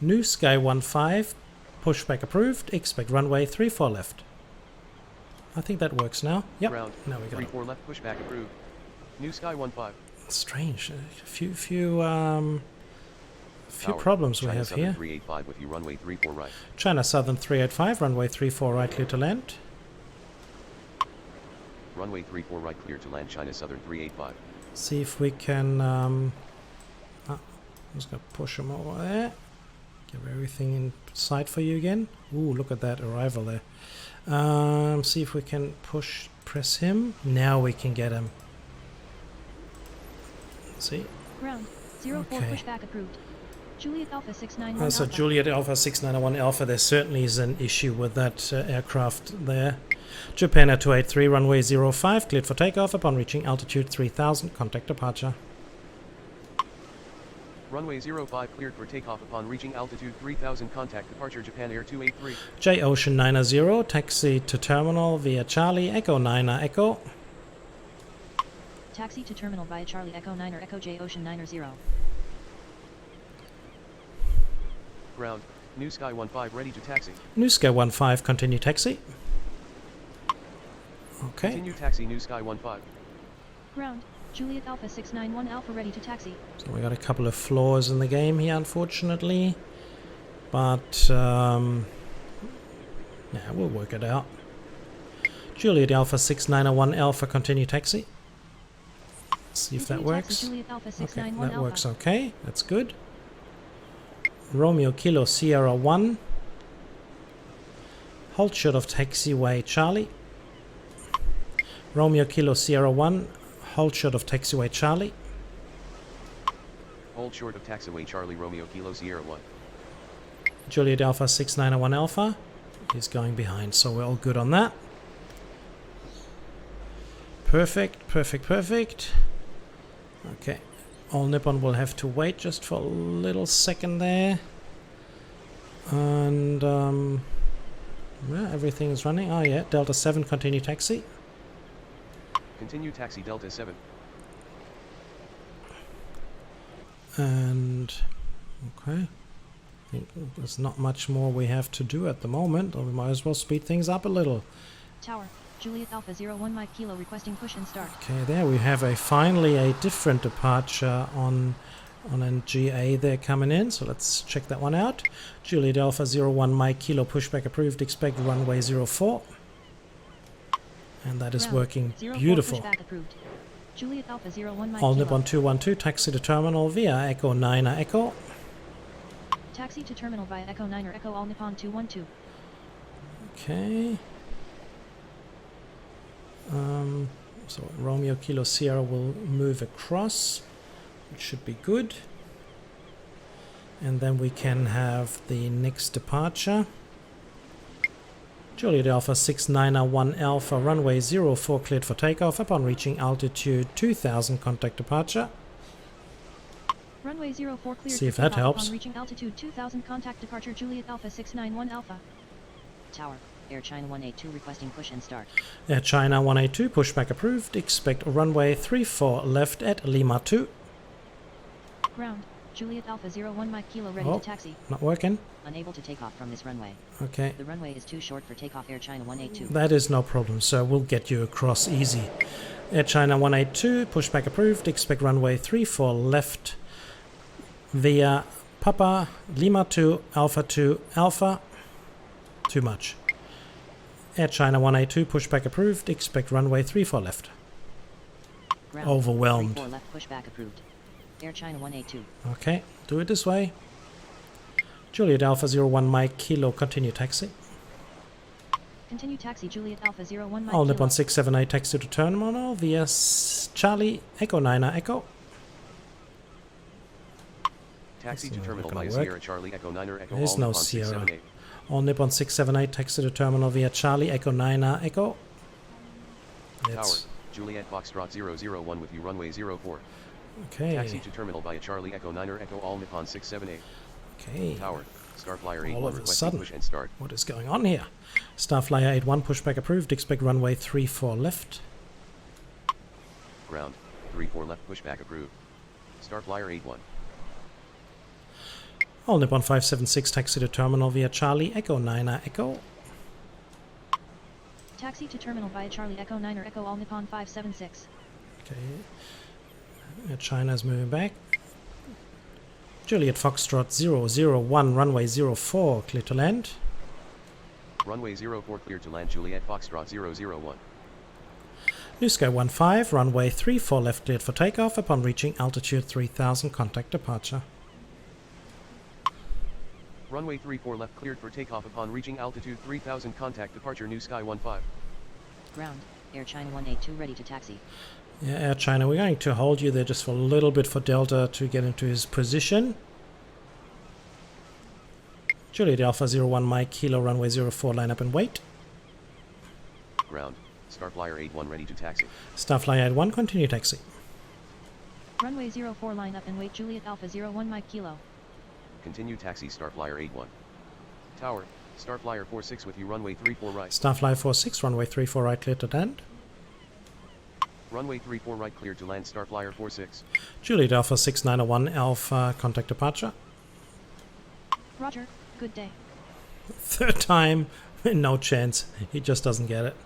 New Sky 15, pushback approved, expect runway 34 left. I think that works now. Yep, Ground. now we got it. 34 left pushback approved. New Sky 15. Strange, a few Tower, problems we China have Southern here. 385 with you, runway 34 right. China Southern 385, runway 34 right, clear to land. Runway 34 right clear to land, China Southern 385. See if we can... I'm just going to push him over there. Give everything in sight for you again. Ooh, look at that arrival there. See if we can press him. Now we can get him. See? Ground. 04 Okay. pushback approved. Juliet Alpha 691 So Alpha. Juliet Alpha 691 Alpha, there certainly is an issue with that aircraft there. Japan Air 283, runway 05, cleared for takeoff upon reaching altitude 3000. Contact departure. Runway 05 cleared for takeoff upon reaching altitude 3000. Contact departure Japan Air 283. J Ocean 90, taxi to terminal via Charlie Echo 9 Echo. Taxi to terminal via Charlie Echo 9 or Echo J Ocean 90. Ground. New Sky 15 ready to taxi. New Sky 15, continue taxi. Okay. Continue taxi New Sky 15. Ground. Juliet Alpha 691 Alpha ready to taxi. So we got a couple of flaws in the game here, unfortunately. But, yeah, we'll work it out. Juliet Alpha 6901 Alpha, continue taxi. See if that Continue taxi, works. Juliet Alpha Okay, 691 that Alpha. works okay. That's good. Romeo Kilo Sierra 1. Hold short of taxiway Charlie. Romeo Kilo Sierra 1. Hold short of taxiway Charlie. Hold short of taxiway Charlie Romeo Kilo Sierra 1. Juliet Alpha 691 Alpha is going behind, so we're all good on that. Perfect, perfect, perfect. Okay, All Nippon will have to wait just for a little second there. And yeah, everything is running. Oh yeah, Delta 7, continue taxi. Continue taxi Delta 7. And okay, I think there's not much more we have to do at the moment, or we might as well speed things up a little. Tower, Juliet Alpha 01 Mike Kilo requesting push and start. Okay, there we have finally a different departure on a GA there coming in, so let's check that one out. Juliet Alpha 01 Mike Kilo pushback approved, expect runway 04. And that is Ground, working 04 beautiful. pushback approved. Juliet Alpha 01 Mike All Kilo. Nippon 212, taxi to terminal via Echo 9 Echo. Taxi to terminal via Echo 9 or Echo All Nippon 212. Okay. So Romeo Kilo Sierra will move across, which should be good. And then we can have the next departure. Juliet Alpha 691 Alpha, runway 04 cleared for takeoff. Upon reaching altitude 2000, contact departure. Runway 04 cleared See if for that takeoff helps. upon reaching altitude 2000, contact departure Juliet Alpha 691 Alpha. Tower, Air China 182 requesting push and start. Air China 182, pushback approved. Expect runway 34 left at Lima 2. Ground, Juliet Alpha 01 Mike Kilo ready Oh. to taxi. Not working. Unable to take off from this runway. Okay. The runway is too short for takeoff Air China 182. That is no problem, so we'll get you across easy. Air China 182, pushback approved. Expect runway 34 left via Papa, Lima 2, Alpha 2, Alpha. Too much. Air China 182, pushback approved. Expect runway 34 left. Ground, Overwhelmed. 34 left pushback approved. Air China 182. Okay, do it this way. Juliet Alpha 01 Mike Kilo, continue taxi. Continue taxi Juliet Alpha 01 Mike All Kilo. Nippon 678 taxi to terminal via Charlie Echo 9 Echo. Taxi That's to not terminal gonna via work. Sierra Charlie Echo 9 or Echo There's All no Nippon Sierra. 678. All Nippon 678 taxi to terminal via Charlie Echo 9 Echo. Tower, It's Juliet Foxtrot 001 with you runway 04. okay. Taxi to terminal via Charlie Echo 9 or Echo All Nippon 678. Okay. Tower, Starflyer All 81 of a requesting sudden. push and start. What is going on here? Starflyer 81 pushback approved. Expect runway 34 left. Ground, 34 left pushback approved. Starflyer 81. All Nippon 576 taxi to terminal via Charlie Echo 9 Echo. Taxi to terminal via Charlie Echo 9 or Echo All Nippon 576. Okay. China's moving back. Juliet Foxtrot 001 runway 04 clear to land. Runway 04 clear to land Juliet Foxtrot 001. New Sky 15 runway 34 left cleared for takeoff. Upon reaching altitude 3000, contact departure. Runway 34 left cleared for takeoff upon reaching altitude 3000, contact departure New Sky 15. Ground, Air China 182 ready to taxi. Yeah, Air China, we're going to hold you there just for a little bit for Delta to get into his position. Juliet Alpha 01 Mike Kilo runway 04 line up and wait. Ground, Starflyer 81 ready to taxi. Starflyer 81 continue taxi. Runway 04 line up and wait Juliet Alpha 01 Mike Kilo. Continue taxi Starflyer 81. Tower, Starflyer 46 with you runway 34 right. Starflyer 46 runway 34 right clear to land. Runway 34 right clear to land Starflyer 46. Juliet Alpha 691 Alpha contact departure. Roger, good day. Third time, no chance. He just doesn't get it.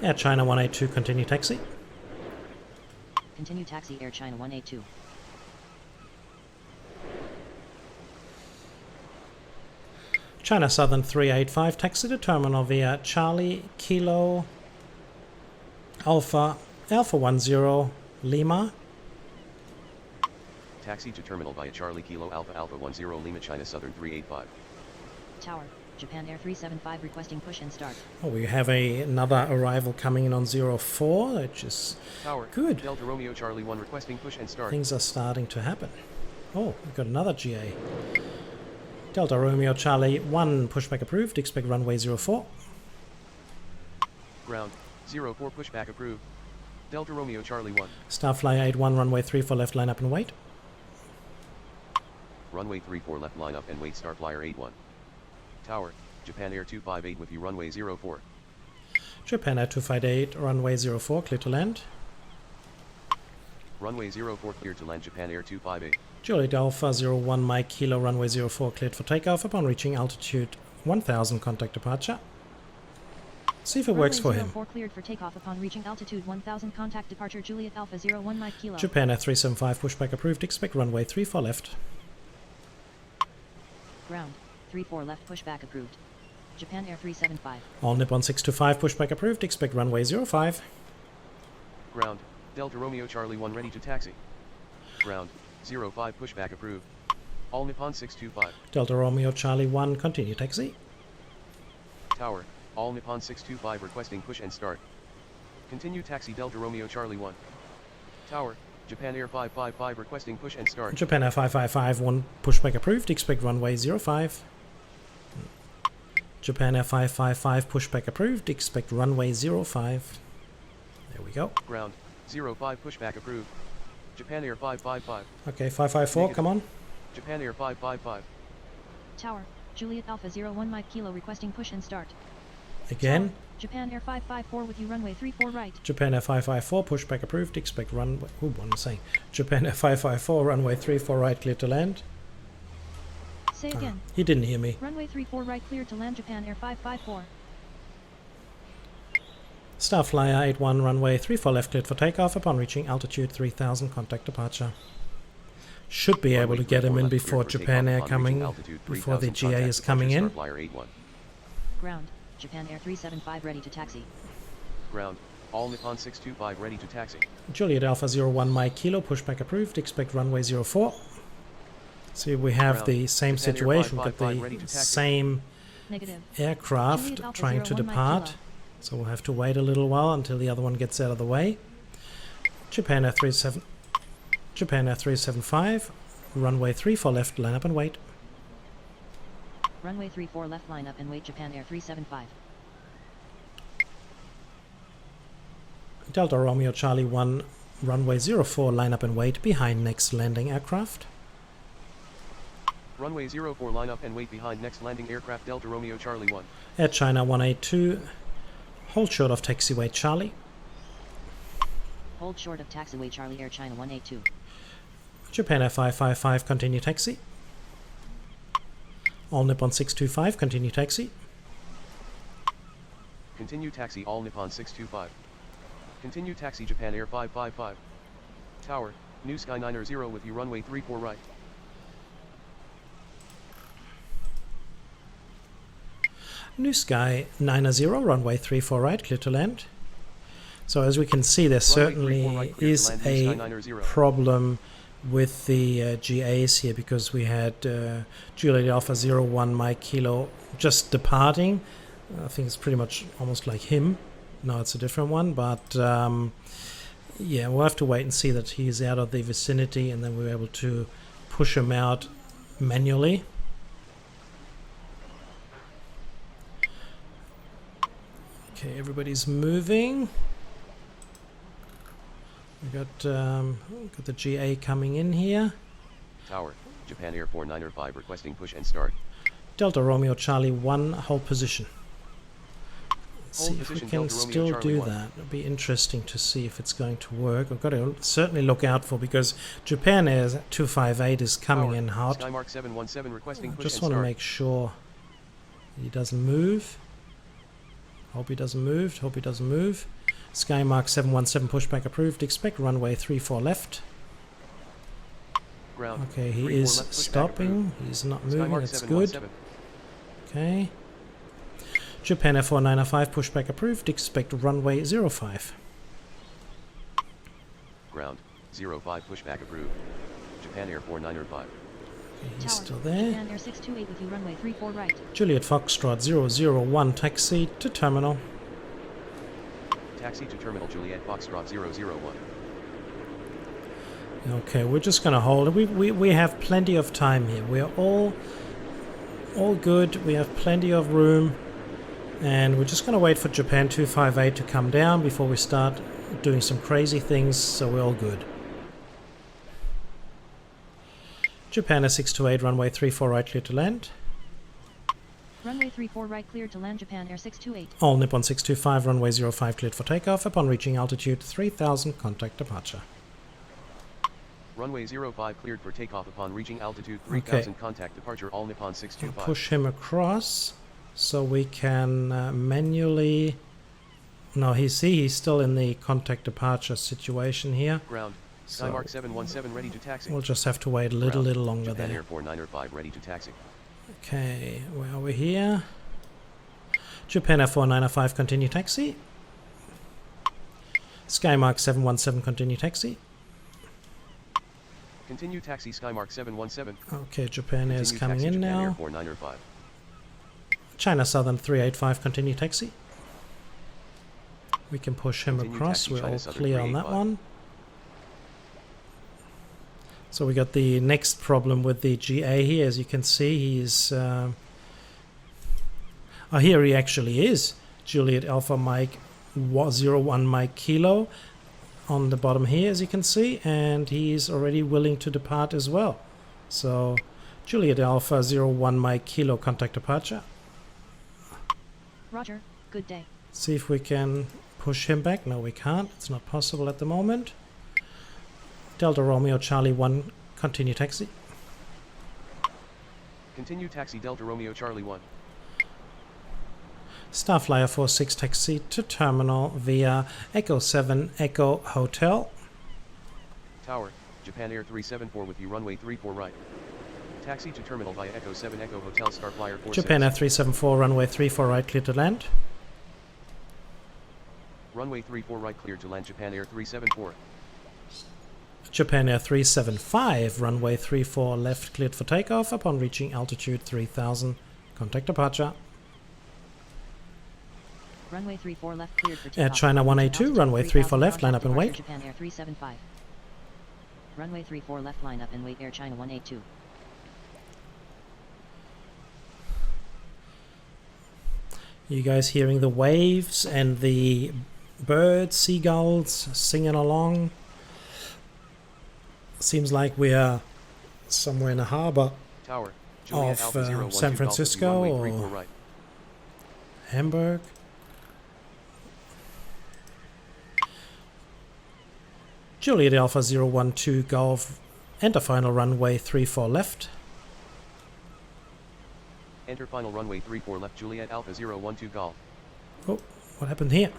Air China 182 continue taxi. Continue taxi Air China 182. China Southern 385 taxi to terminal via Charlie Kilo Alpha 10 Lima. Taxi to terminal via Charlie Kilo Alpha 10 Lima China Southern 385. Tower, Japan Air 375 requesting push and start. Oh, we have another arrival coming in on 04, which is Tower, good. Delta Romeo Charlie 1 requesting push and start. Things are starting to happen. Oh, we've got another GA. Delta Romeo Charlie 1 pushback approved, expect runway 04. Ground, 04 pushback approved. Delta Romeo Charlie 1. Starflyer 81 runway 34 left, line up and wait. Runway 34 left, line up and wait. Starflyer 81. Tower, Japan Air 258 with you, runway 04. Japan Air 258 runway 04, clear to land. Runway 04 cleared to land, Japan Air 258. Juliet Alpha 01 Mike Kilo runway 04 cleared for takeoff upon reaching altitude 1000, contact departure. See if it works for him. 04 cleared for takeoff upon reaching altitude 1000, contact departure Juliet Alpha 01 Mike Kilo. Japan Air 375 pushback approved, expect runway 34 left. Ground, 34 left pushback approved. Japan Air 375. All Nippon 625 pushback approved, expect runway 05. Ground, Delta Romeo Charlie 1 ready to taxi. Ground, 05 pushback approved. All Nippon 625. Delta Romeo Charlie 1 continue taxi. Tower, All Nippon 625 requesting push and start. Continue taxi Delta Romeo Charlie 1. Tower, Japan Air 555 requesting push and start. Japan Air 555 1 pushback approved, expect runway 05. Japan Air 555 pushback approved, expect runway 05. There we go. Ground, 05 pushback approved. Japan Air 555. Okay, 554, Negative. come on. Japan Air 555. Tower, Juliet Alpha 01 Mike Kilo requesting push and start. Again. Tower, Japan Air 554 with you, runway 34 right. Japan Air 554 pushback approved, expect runway. Ooh, what am I saying? Japan Air 554 runway 34 right, clear to land. Say again. He didn't hear me. Runway 34 right cleared to land, Japan Air 554. Starflyer 81 runway 34 left, cleared for takeoff upon reaching altitude 3000, contact departure. Should be able to get him in before Japan Air coming, before the GA is coming in. Ground, Japan Air 375 ready to taxi. Ground, All Nippon 625 ready to taxi. Juliet Alpha 01 Mike Kilo pushback approved, expect runway 04. See, we have Ground, the same Japan Air situation, got 555 ready the to taxi. same Negative. aircraft Juliet Alpha trying to 01 Mike depart. Kilo. So we'll have to wait a little while until the other one gets out of the way. Japan Air 375, runway 34 left, line up and wait. Runway 34 left, line up and wait, Japan Air 375. Delta Romeo Charlie 1, runway 04, line up and wait behind next landing aircraft. Runway 04 line up and wait behind next landing aircraft Delta Romeo Charlie 1. Air China 182, hold short of taxiway Charlie. Hold short of taxiway Charlie, Air China 182. Japan Air 555, continue taxi. All Nippon 625, continue taxi. Continue taxi All Nippon 625. Continue taxi Japan Air 555. Tower, New Sky 90 with you, runway 34 right. New Sky 90, runway 34 right, clear to land. So as we can see, there certainly right, clear to is land, New a Sky 90. problem with the GAs here, because we had Juliet Alpha 01 Mike Kilo just departing. I think it's pretty much almost like him. No, it's a different one, but yeah, we'll have to wait and see that he's out of the vicinity, and then we're able to push him out manually. Okay, everybody's moving. We got the GA coming in here. Tower, Japan Air 495 requesting push and start. Delta Romeo Charlie 1, hold position. Let's Hold see if we position, can Delta Romeo still Charlie do 1. that. It'll be interesting to see if it's going to work. I've got to certainly look out for, because Japan Air 258 is coming Tower, in hot. Skymark 717 requesting I push just and want to start. make sure he doesn't move. Hope he doesn't move. Hope he doesn't move. Skymark 717 pushback approved. Expect runway 34 left. Ground, Okay, he 34 is left, pushback stopping. approved. He's not moving. Skymark That's good. 717. Okay. Japan Air 495 pushback approved. Expect runway 05. Ground, 05 pushback approved. Japan Air 495. Okay, he's Tower, still there. Japan Air 628 with you, runway 34 right. Juliet Foxtrot 001 taxi to terminal. Taxi to terminal Juliet Foxtrot 001. Okay, we're just going to hold it. We have plenty of time here. We're all all good. We have plenty of room. And we're just going to wait for Japan 258 to come down before we start doing some crazy things, so we're all good. Japan Air 628, runway 34 right, clear to land. Runway 34 right, cleared to land. Japan Air 628. All Nippon 625, runway 05 cleared for takeoff. Upon reaching altitude 3000, contact departure. Runway 05 cleared for takeoff upon reaching altitude 3000, contact departure. All Nippon 625. Push him across so we can manually... No, he's still in the contact departure situation here. Ground. Skymark 717 ready to taxi. We'll just have to wait a little longer Japan there. Air 495 ready to taxi. Okay, where are we here? Japan Air 495, continue taxi. Skymark 717, continue taxi. Continue taxi Skymark 717. Okay, Japan Air is coming taxi, in Japan now. Air 495. China Southern 385, continue taxi. We can push him Continue across, taxi, we're China all Southern clear on that 385. one. So we got the next problem with the GA here. As you can see, he's... oh, here he actually is. Juliet Alpha Mike 01 Mike Kilo on the bottom here, as you can see. And he's already willing to depart as well. So, Juliet Alpha 01 Mike Kilo, contact departure. Roger, good day. See if we can push him back. No, we can't. It's not possible at the moment. Delta Romeo Charlie 1, continue taxi. Continue taxi Delta Romeo Charlie 1. Starflyer 46 taxi to terminal via Echo 7 Echo Hotel. Tower, Japan Air 374 with you runway 34 right. Taxi to terminal via Echo 7 Echo Hotel Starflyer 46. Japan Air 374, runway 34 right, clear to land. Runway 34 right cleared to land Japan Air 374. Japan Air 375, runway 34 left, cleared for takeoff. Upon reaching altitude 3000, contact departure. Runway 34 left, cleared for takeoff. Air China 182, runway 34 left, line up and wait. Japan Air 375. Runway 34 left, line up and wait. Air China 182. You guys hearing the waves and the birds, seagulls singing along? Seems like we are somewhere in a harbor Tower, of San Francisco or right. Hamburg. Juliet Alpha 012 Golf, enter final runway 34 left. Enter final runway 34 left Juliet Alpha 012 Golf. Oh, what happened here?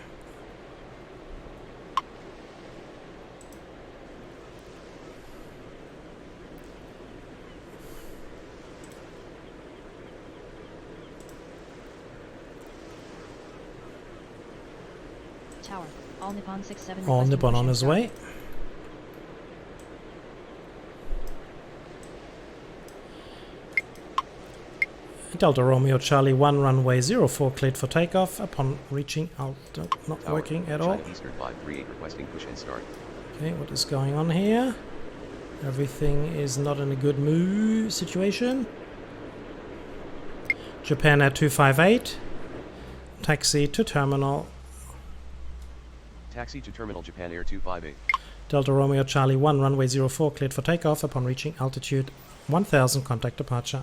Tower, all Nippon 67. All Nippon on his way. Delta Romeo Charlie 1, runway 04 cleared for takeoff. Upon reaching altitude, not Tower, working at China all. Eastern 538 requesting push and start. Okay, what is going on here? Everything is not in a good mood situation. Japan Air 258. Taxi to terminal. Taxi to terminal Japan Air 258. Delta Romeo Charlie 1, runway 04 cleared for takeoff. Upon reaching altitude 1000, contact departure.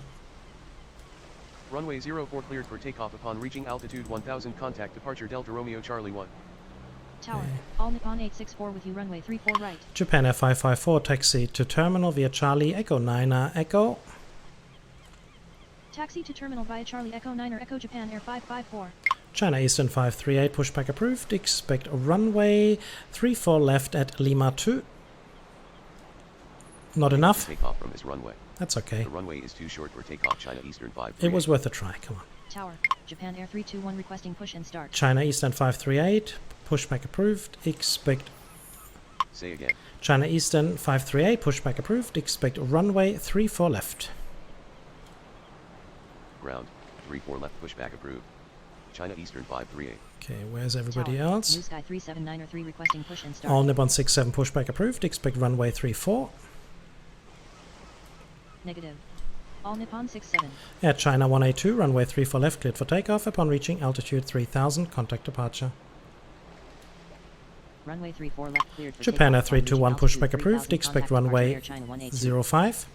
Runway 04 cleared for takeoff upon reaching altitude 1000, contact departure Delta Romeo Charlie 1. Tower, all Nippon 864 with you runway 34 right. Japan Air 554, taxi to terminal via Charlie Echo 9 Echo. Taxi to terminal via Charlie Echo 9 or Echo Japan Air 554. China Eastern 538, pushback approved. Expect runway 34 left at Lima 2. Not enough? Take off from this runway. That's okay. The runway is too short for takeoff. China Eastern 538. It was worth a try, come on. Tower, Japan Air 321 requesting push and start. China Eastern 538, pushback approved. Expect... Say again. China Eastern 538, pushback approved. Expect runway 34 left. Ground, 34 left pushback approved. China Eastern 538. Okay, where's everybody Tower, else? Blue Sky 37903 requesting push and start. All Nippon 67, pushback approved. Expect runway 34. Negative. All Nippon 67. Air China 182, runway 34 left, cleared for takeoff. Upon reaching altitude 3000, contact departure. Runway 34 left cleared for Japan Air takeoff. Upon 321, reaching pushback altitude approved. 3000, Expect contact departure runway Air China 182. 05.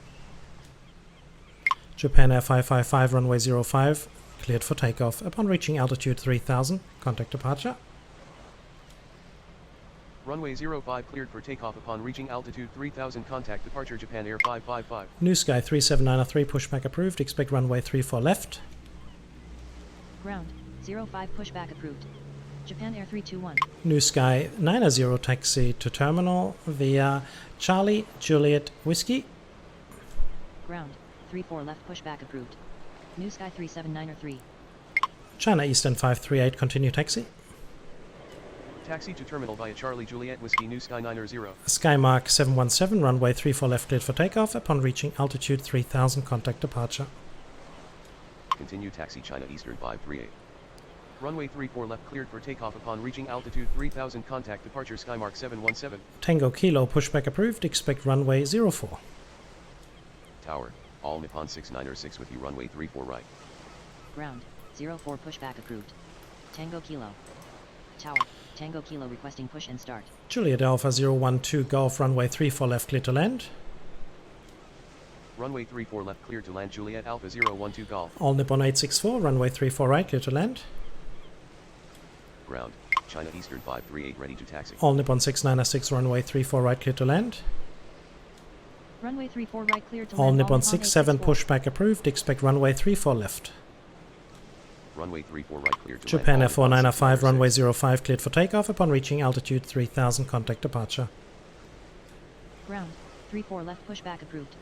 Japan Air 555, runway 05, cleared for takeoff. Upon reaching altitude 3000, contact departure. Runway 05 cleared for takeoff upon reaching altitude 3000. Contact departure Japan Air 555. New Sky 37903, pushback approved. Expect runway 34 left. Ground 05 pushback approved. Japan Air 321. New Sky 900, taxi to terminal via Charlie Juliet Whiskey. Ground 34 left pushback approved. New Sky 37903. China Eastern 538, continue taxi. Taxi to terminal via Charlie Juliet Whiskey New Sky 90. Skymark 717, runway 34 left, cleared for takeoff. Upon reaching altitude 3000, contact departure. Continue taxi China Eastern 538. Runway 34 left cleared for takeoff upon reaching altitude 3000. Contact departure Skymark 717. Tango Kilo, pushback approved. Expect runway 04. Tower, all Nippon 696 with you runway 34 right. Ground 04 pushback approved. Tango Kilo. Tower, Tango Kilo requesting push and start. Juliet Alpha 012 Golf, runway 34 left, clear to land. Runway 34 left clear to land Juliet Alpha 012 Golf. All Nippon 864, runway 34 right, clear to land. Ground, China Eastern 538 ready to taxi. All Nippon 696, runway 34 right, clear to land. Runway 34 right clear to All land. Nippon 67, pushback approved. Expect runway 34 left. Runway 34 right clear to Japan land. F495, runway 05, cleared for takeoff. Upon reaching altitude 3000, contact departure. Ground 34 left pushback approved.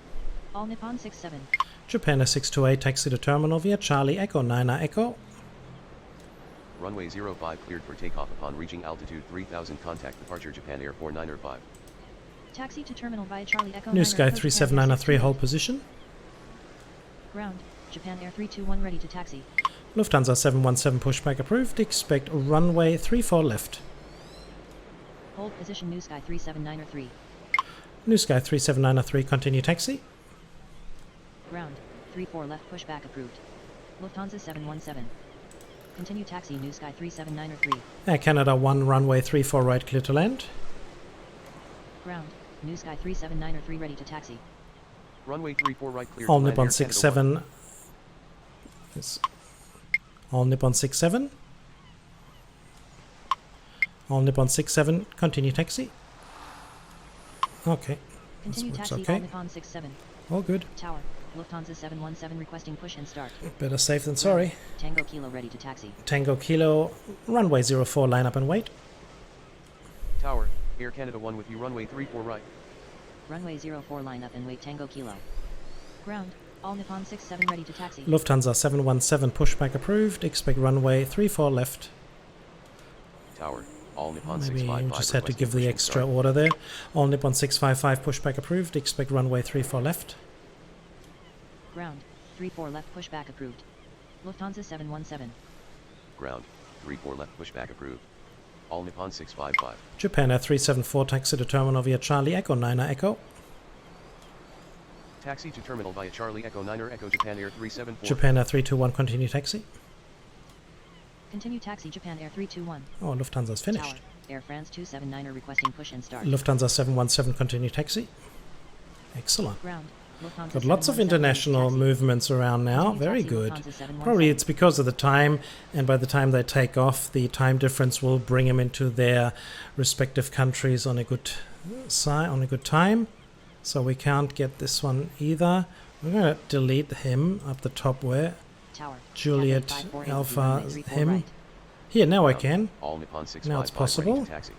All Nippon 67. Japan F628, taxi to terminal via Charlie Echo 9 Echo. Runway 05 cleared for takeoff upon reaching altitude 3000. Contact departure Japan Air 495. Taxi to terminal via Charlie Echo. New Sky 37903, hold position. Ground, Japan Air 321 ready to taxi. Lufthansa 717, pushback approved. Expect runway 34 left. Hold position New Sky 37903. New Sky 37903, continue taxi. Ground, 34 left pushback approved. Lufthansa 717. Continue taxi New Sky 37903. Air Canada 1, runway 34 right, clear to land. Ground, New Sky 37903 ready to taxi. Runway 34 right clear All to land Nippon Air Canada 67. Yes. All Nippon 67. All Nippon 67, continue taxi. Okay. Continue This works taxi okay. All Nippon 67. All good. Tower, Lufthansa 717 requesting push and start. Better safe than sorry. Tango Kilo ready to taxi. Tango Kilo, runway 04, line up and wait. Tower, Air Canada 1 with you runway 34 right. Runway 04 line up and wait Tango Kilo. Ground, All Nippon 67 ready to taxi. Lufthansa 717, pushback approved. Expect runway 34 left. Tower, all Nippon Maybe 655 you just had to requesting give push the and extra start. order there. All Nippon 655, pushback approved. Expect runway 34 left. Ground, 34 left pushback approved. Lufthansa 717. Ground, 34 left pushback approved. All Nippon 655. Japan Air 374, taxi to terminal via Charlie Echo 9 Echo. Taxi to terminal via Charlie Echo 9 Echo Japan Air 374. Japan Air 321, continue taxi. Continue taxi Japan Air 321. Oh, Lufthansa's finished. Tower, Air France 279 requesting push and start. Lufthansa 717, continue taxi. Excellent. Ground, Lufthansa Got lots of 717 international taxi. movements around now. Continue Very taxi, good. Lufthansa 717. Probably it's because of the time, and by the time they take off, the time difference will bring them into their respective countries on a good time. So we can't get this one either. I'm going to delete him up the top where Tower, Juliet Cathay 548 Alpha runway 34 him. right. Here, now I Ground, can. All Nippon 655 Now it's ready possible. to taxi.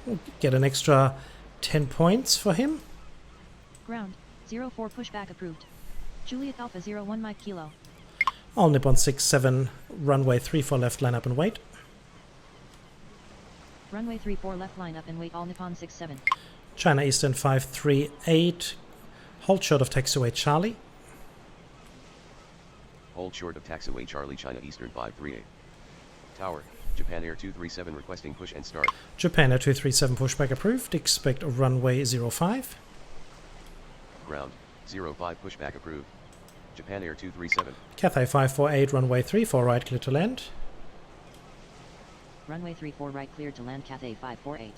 We'll get an extra 10 points for him. Ground, 04 pushback approved. Juliet Alpha 01 Mike Kilo. All Nippon 67, runway 34 left, line up and wait. Runway 34 left line up and wait All Nippon 67. China Eastern 538, hold short of taxiway Charlie. Hold short of taxiway Charlie China Eastern 538. Tower, Japan Air 237 requesting push and start. Japan Air 237, pushback approved. Expect runway 05. Ground, 05 pushback approved. Japan Air 237. Cathay 548, runway 34 right, clear to land. Runway 34 right cleared to land Cathay 548.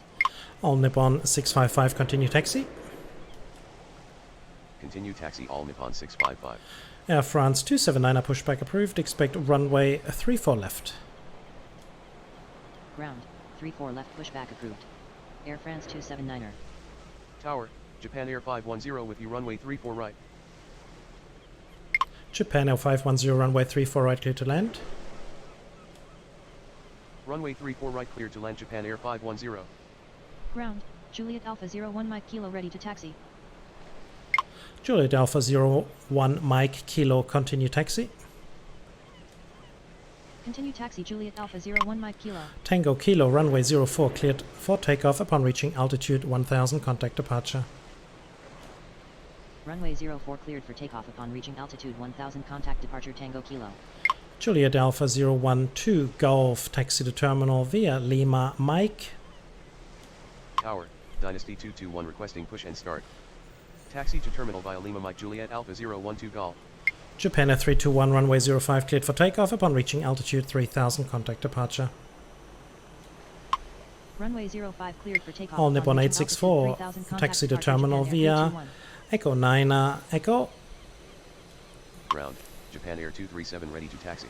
All Nippon 655, continue taxi. Continue taxi all Nippon 655. Air France 279er pushback approved. Expect runway 34 left. Ground, 34 left pushback approved. Air France 279er. Tower, Japan Air 510 with you runway 34 right. Japan Air 510, runway 34 right, clear to land. Runway 34 right cleared to land Japan Air 510. Ground, Juliet Alpha 01 Mike Kilo ready to taxi. Juliet Alpha 01 Mike Kilo, continue taxi. Continue taxi Juliet Alpha 01 Mike Kilo. Tango Kilo, runway 04 cleared for takeoff upon reaching altitude 1000, contact departure. Runway 04 cleared for takeoff upon reaching altitude 1000, contact departure Tango Kilo. Juliet Alpha 012 Golf, taxi to terminal via Lima Mike. Tower, Dynasty 221 requesting push and start. Taxi to terminal via Lima Mike Juliet Alpha 012 Golf. Japan Air 321, runway 05 cleared for takeoff upon reaching altitude 3000, contact departure. Runway 05 cleared for takeoff. All Nippon 864, taxi to terminal via Echo 9 Echo. Ground, Japan Air 237 ready to taxi.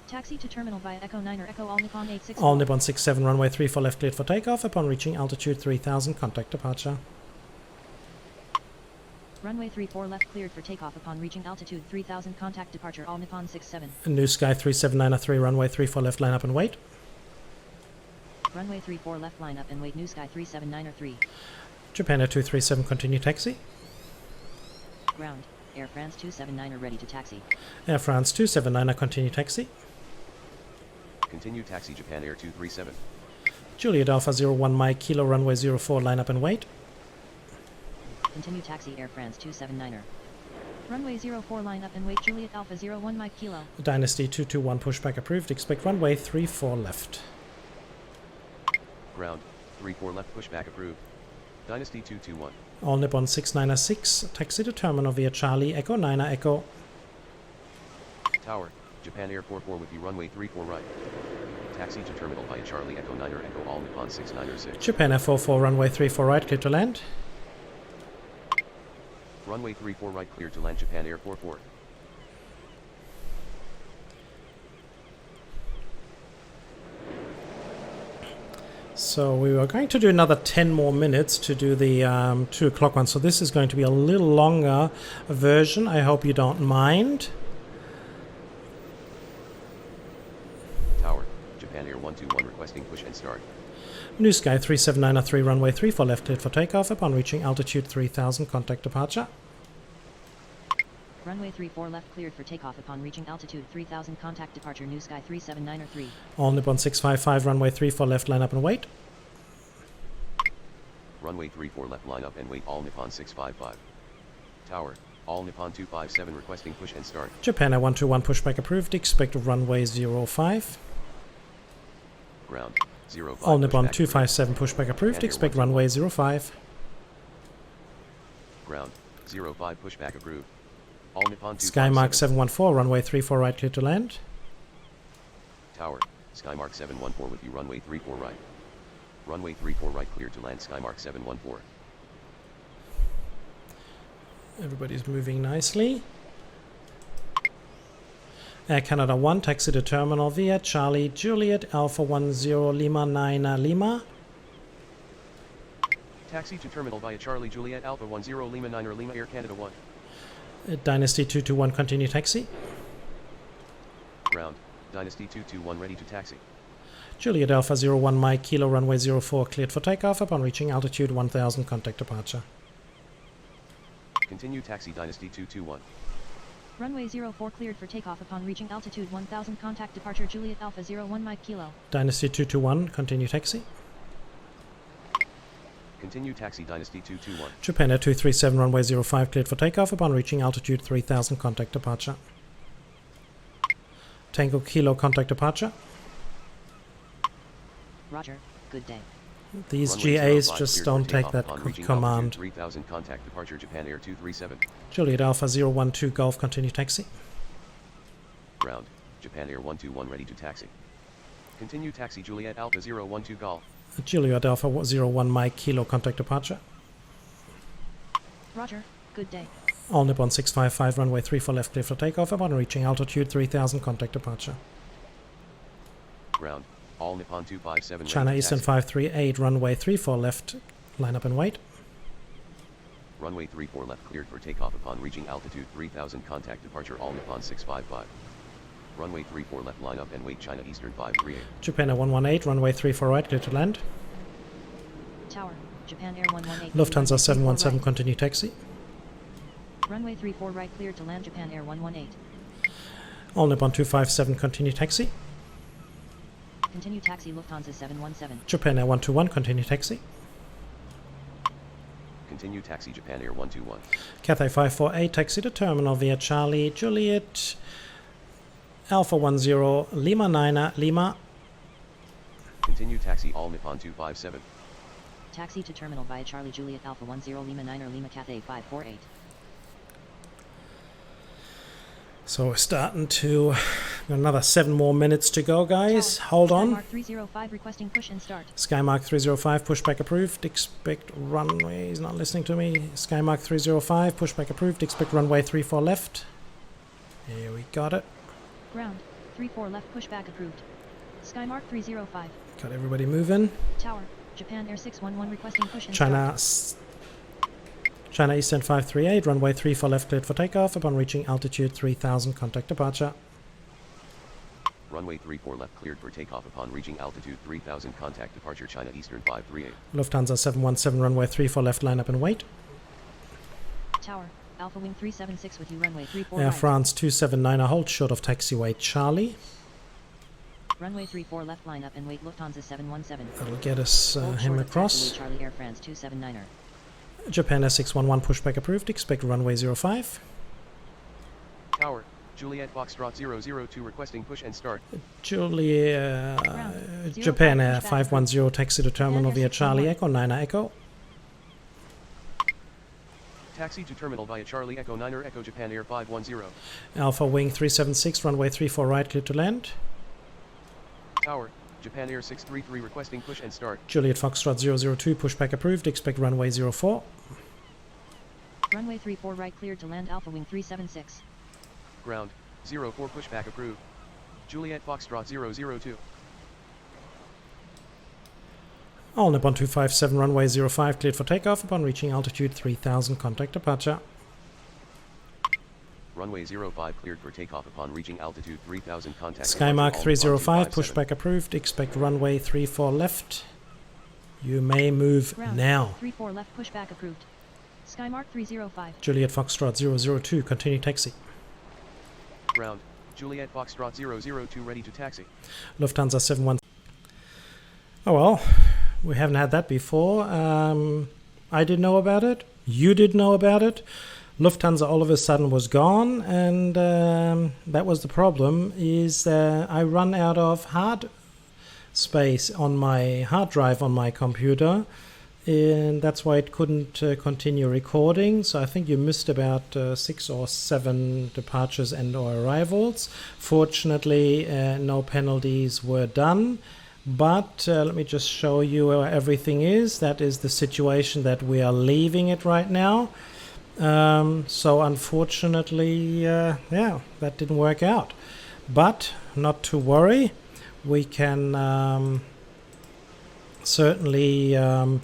Taxi to terminal via Echo 9 or Echo All Nippon 864. All Nippon 67, runway 34 left cleared for takeoff upon reaching altitude 3000, contact departure. Runway 34 left cleared for takeoff upon reaching altitude 3000, contact departure All Nippon 67. New Sky 37903, runway 34 left, line up and wait. Runway 34 left line up and wait. New Sky 37903. Japan Air 237, continue taxi. Ground, Air France 279er ready to taxi. Air France 279er, continue taxi. Continue taxi Japan Air 237. Juliet Alpha 01 Mike Kilo, runway 04, line up and wait. Continue taxi Air France 279er. Runway 04 line up and wait. Juliet Alpha 01 Mike Kilo. Dynasty 221 pushback approved. Expect runway 34 left. Ground, 34 left pushback approved. Dynasty 221. All Nippon 696, taxi to terminal via Charlie Echo 9 Echo. Tower, Japan Air 44 with you runway 34 right. Taxi to terminal via Charlie Echo 9 Echo All Nippon 696. Japan Air 44, runway 34 right, clear to land. Runway 34 right clear to land Japan Air 44. So we were going to do another 10 more minutes to do the 2 o'clock one. So this is going to be a little longer version. I hope you don't mind. Tower, Japan Air 121 requesting push and start. New Sky 37903, runway 34 left cleared for takeoff upon reaching altitude 3000, contact departure. Runway 34 left cleared for takeoff upon reaching altitude 3000, contact departure New Sky 37903. All Nippon 655, runway 34 left, line up and wait. Runway 34 left line up and wait. All Nippon 655. Tower, All Nippon 257 requesting push and start. Japan Air 121 pushback approved. Expect runway 05. Ground, 05. All Nippon pushback 257 pushback approved. Expect runway 05. Ground, 05 pushback approved. All Nippon 257. Skymark 714, runway 34 right clear to land. Tower, Skymark 714 with you runway 34 right. Runway 34 right clear to land Skymark 714. Everybody's moving nicely. Air Canada 1, taxi to terminal via Charlie Juliet Alpha 10 Lima 9 Lima. Taxi to terminal via Charlie Juliet Alpha 10 Lima 9 Lima Air Canada 1. Dynasty 221, continue taxi. Ground, Dynasty 221 ready to taxi. Juliet Alpha 01 Mike Kilo, runway 04 cleared for takeoff upon reaching altitude 1000, contact departure. Continue taxi Dynasty 221. Runway 04 cleared for takeoff upon reaching altitude 1000, contact departure Juliet Alpha 01 Mike Kilo. Dynasty 221, continue taxi. Continue taxi Dynasty 221. Japan Air 237, runway 05 cleared for takeoff upon reaching altitude 3000, contact departure. Tango Kilo, contact departure. Roger, good day. These Runway GAs 05 just cleared don't for take takeoff that upon reaching command. altitude 3000 contact departure Japan Air 237. Juliet Alpha 012 Golf, continue taxi. Ground, Japan Air 121 ready to taxi. Continue taxi Juliet Alpha 012 Golf. Juliet Alpha 01 Mike Kilo, contact departure. Roger, good day. All Nippon 655, runway 34 left, clear for takeoff. Upon reaching altitude 3000, contact departure. Ground, all Nippon 257 ready China to Eastern taxi. 538, runway 34 left, line up and wait. Runway 34 left cleared for takeoff upon reaching altitude 3000 contact departure all Nippon 655. Runway 34 left line up and wait China Eastern 538. Japan Air 118, runway 34 right, clear to land. Tower, Japan Air 118. Lufthansa runway 717, 34 continue taxi. right. Runway 34 right cleared to land Japan Air 118. All Nippon 257, continue taxi. Continue taxi Lufthansa 717. Japan Air 121, continue taxi. Continue taxi Japan Air 121. Cathay 548, taxi to terminal via Charlie Juliet Alpha 10 Lima 9 Lima. Continue taxi all Nippon 257. Taxi to terminal via Charlie Juliet Alpha 10 Lima 9 Lima Cathay 548. So we're starting to got another 7 more minutes to go, guys. Hold on. Skymark 305 requesting push and start. Skymark 305, pushback approved. Expect runway. He's not listening to me. Skymark 305, pushback approved. Expect runway 34 left. Here we got it. Ground, 34 left pushback approved. Skymark 305. Got everybody moving. Tower, Japan Air 611 requesting push and China start. China Eastern 538, runway 34 left cleared for takeoff. Upon reaching altitude 3000, contact departure. Runway 34 left cleared for takeoff upon reaching altitude 3000 contact departure China Eastern 538. Lufthansa 717, runway 34 left, line up and wait. Tower, Alpha Wing 376 with you runway 34 Air right. France 279, a hold short of taxiway Charlie. Runway 34 left line up and wait Lufthansa 717. That'll get us Hold him short of across. taxiway Charlie Air France 279er. Japan Air 611, pushback approved. Expect runway 05. Tower, Juliet Foxtrot 002 requesting push and start. Julia, Ground, Japan 05 Air pushback 510, taxi to terminal Air via Charlie 611. Echo 9 Echo. Taxi to terminal via Charlie Echo 9er Echo Japan Air 510. Alpha Wing 376, runway 34 right, clear to land. Tower, Japan Air 633 requesting push and start. Juliet Foxtrot 002, pushback approved. Expect runway 04. Runway 34 right cleared to land Alpha Wing 376. Ground, 04 pushback approved. Juliet Foxtrot 002. All Nippon 257, runway 05, cleared for takeoff. Upon reaching altitude 3000, contact departure. Runway 05 cleared for takeoff upon reaching altitude 3000 contact Skymark departure, all 305, Nippon 257. pushback approved. Expect runway 34 left. You may move Ground, now. 34 left pushback approved. Skymark 305. Juliet Foxtrot 002, continue taxi. Ground, Juliet Foxtrot 002 ready to taxi. Lufthansa 71. Oh well, we haven't had that before. I didn't know about it. You did know about it. Lufthansa all of a sudden was gone, and that was the problem. Is I run out of hard space on my hard drive on my computer, and that's why it couldn't continue recording. So I think you missed about 6 or 7 departures and or arrivals. Fortunately, no penalties were done. But let me just show you where everything is. That is the situation that we are leaving it right now. So unfortunately, yeah, that didn't work out. But not to worry. We can certainly, well,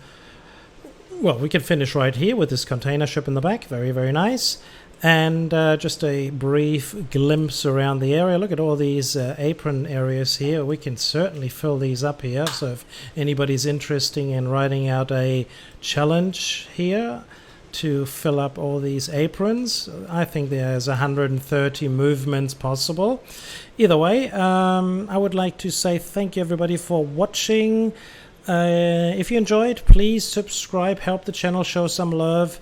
we can finish right here with this container ship in the back. Very, very nice. And just a brief glimpse around the area. Look at all these apron areas here. We can certainly fill these up here. So if anybody's interested in writing out a challenge here to fill up all these aprons, I think there's 130 movements possible. Either way, I would like to say thank you everybody for watching. If you enjoyed, please subscribe, help the channel show some love.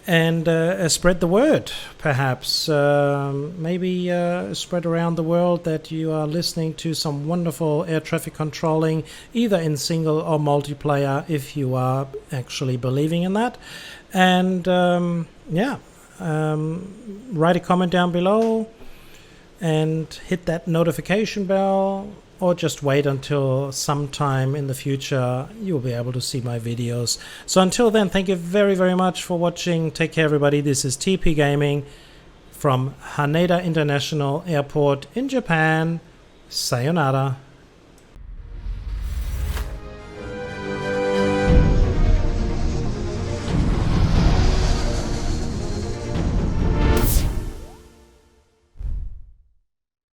and spread the word, perhaps. Maybe spread around the world that you are listening to some wonderful air traffic controlling, either in single or multiplayer, if you are actually believing in that. And write a comment down below and hit that notification bell, or just wait until sometime in the future you'll be able to see my videos. So until then, thank you very, very much for watching. Take care, everybody. This is TP Gaming from Haneda International Airport in Japan. Sayonara.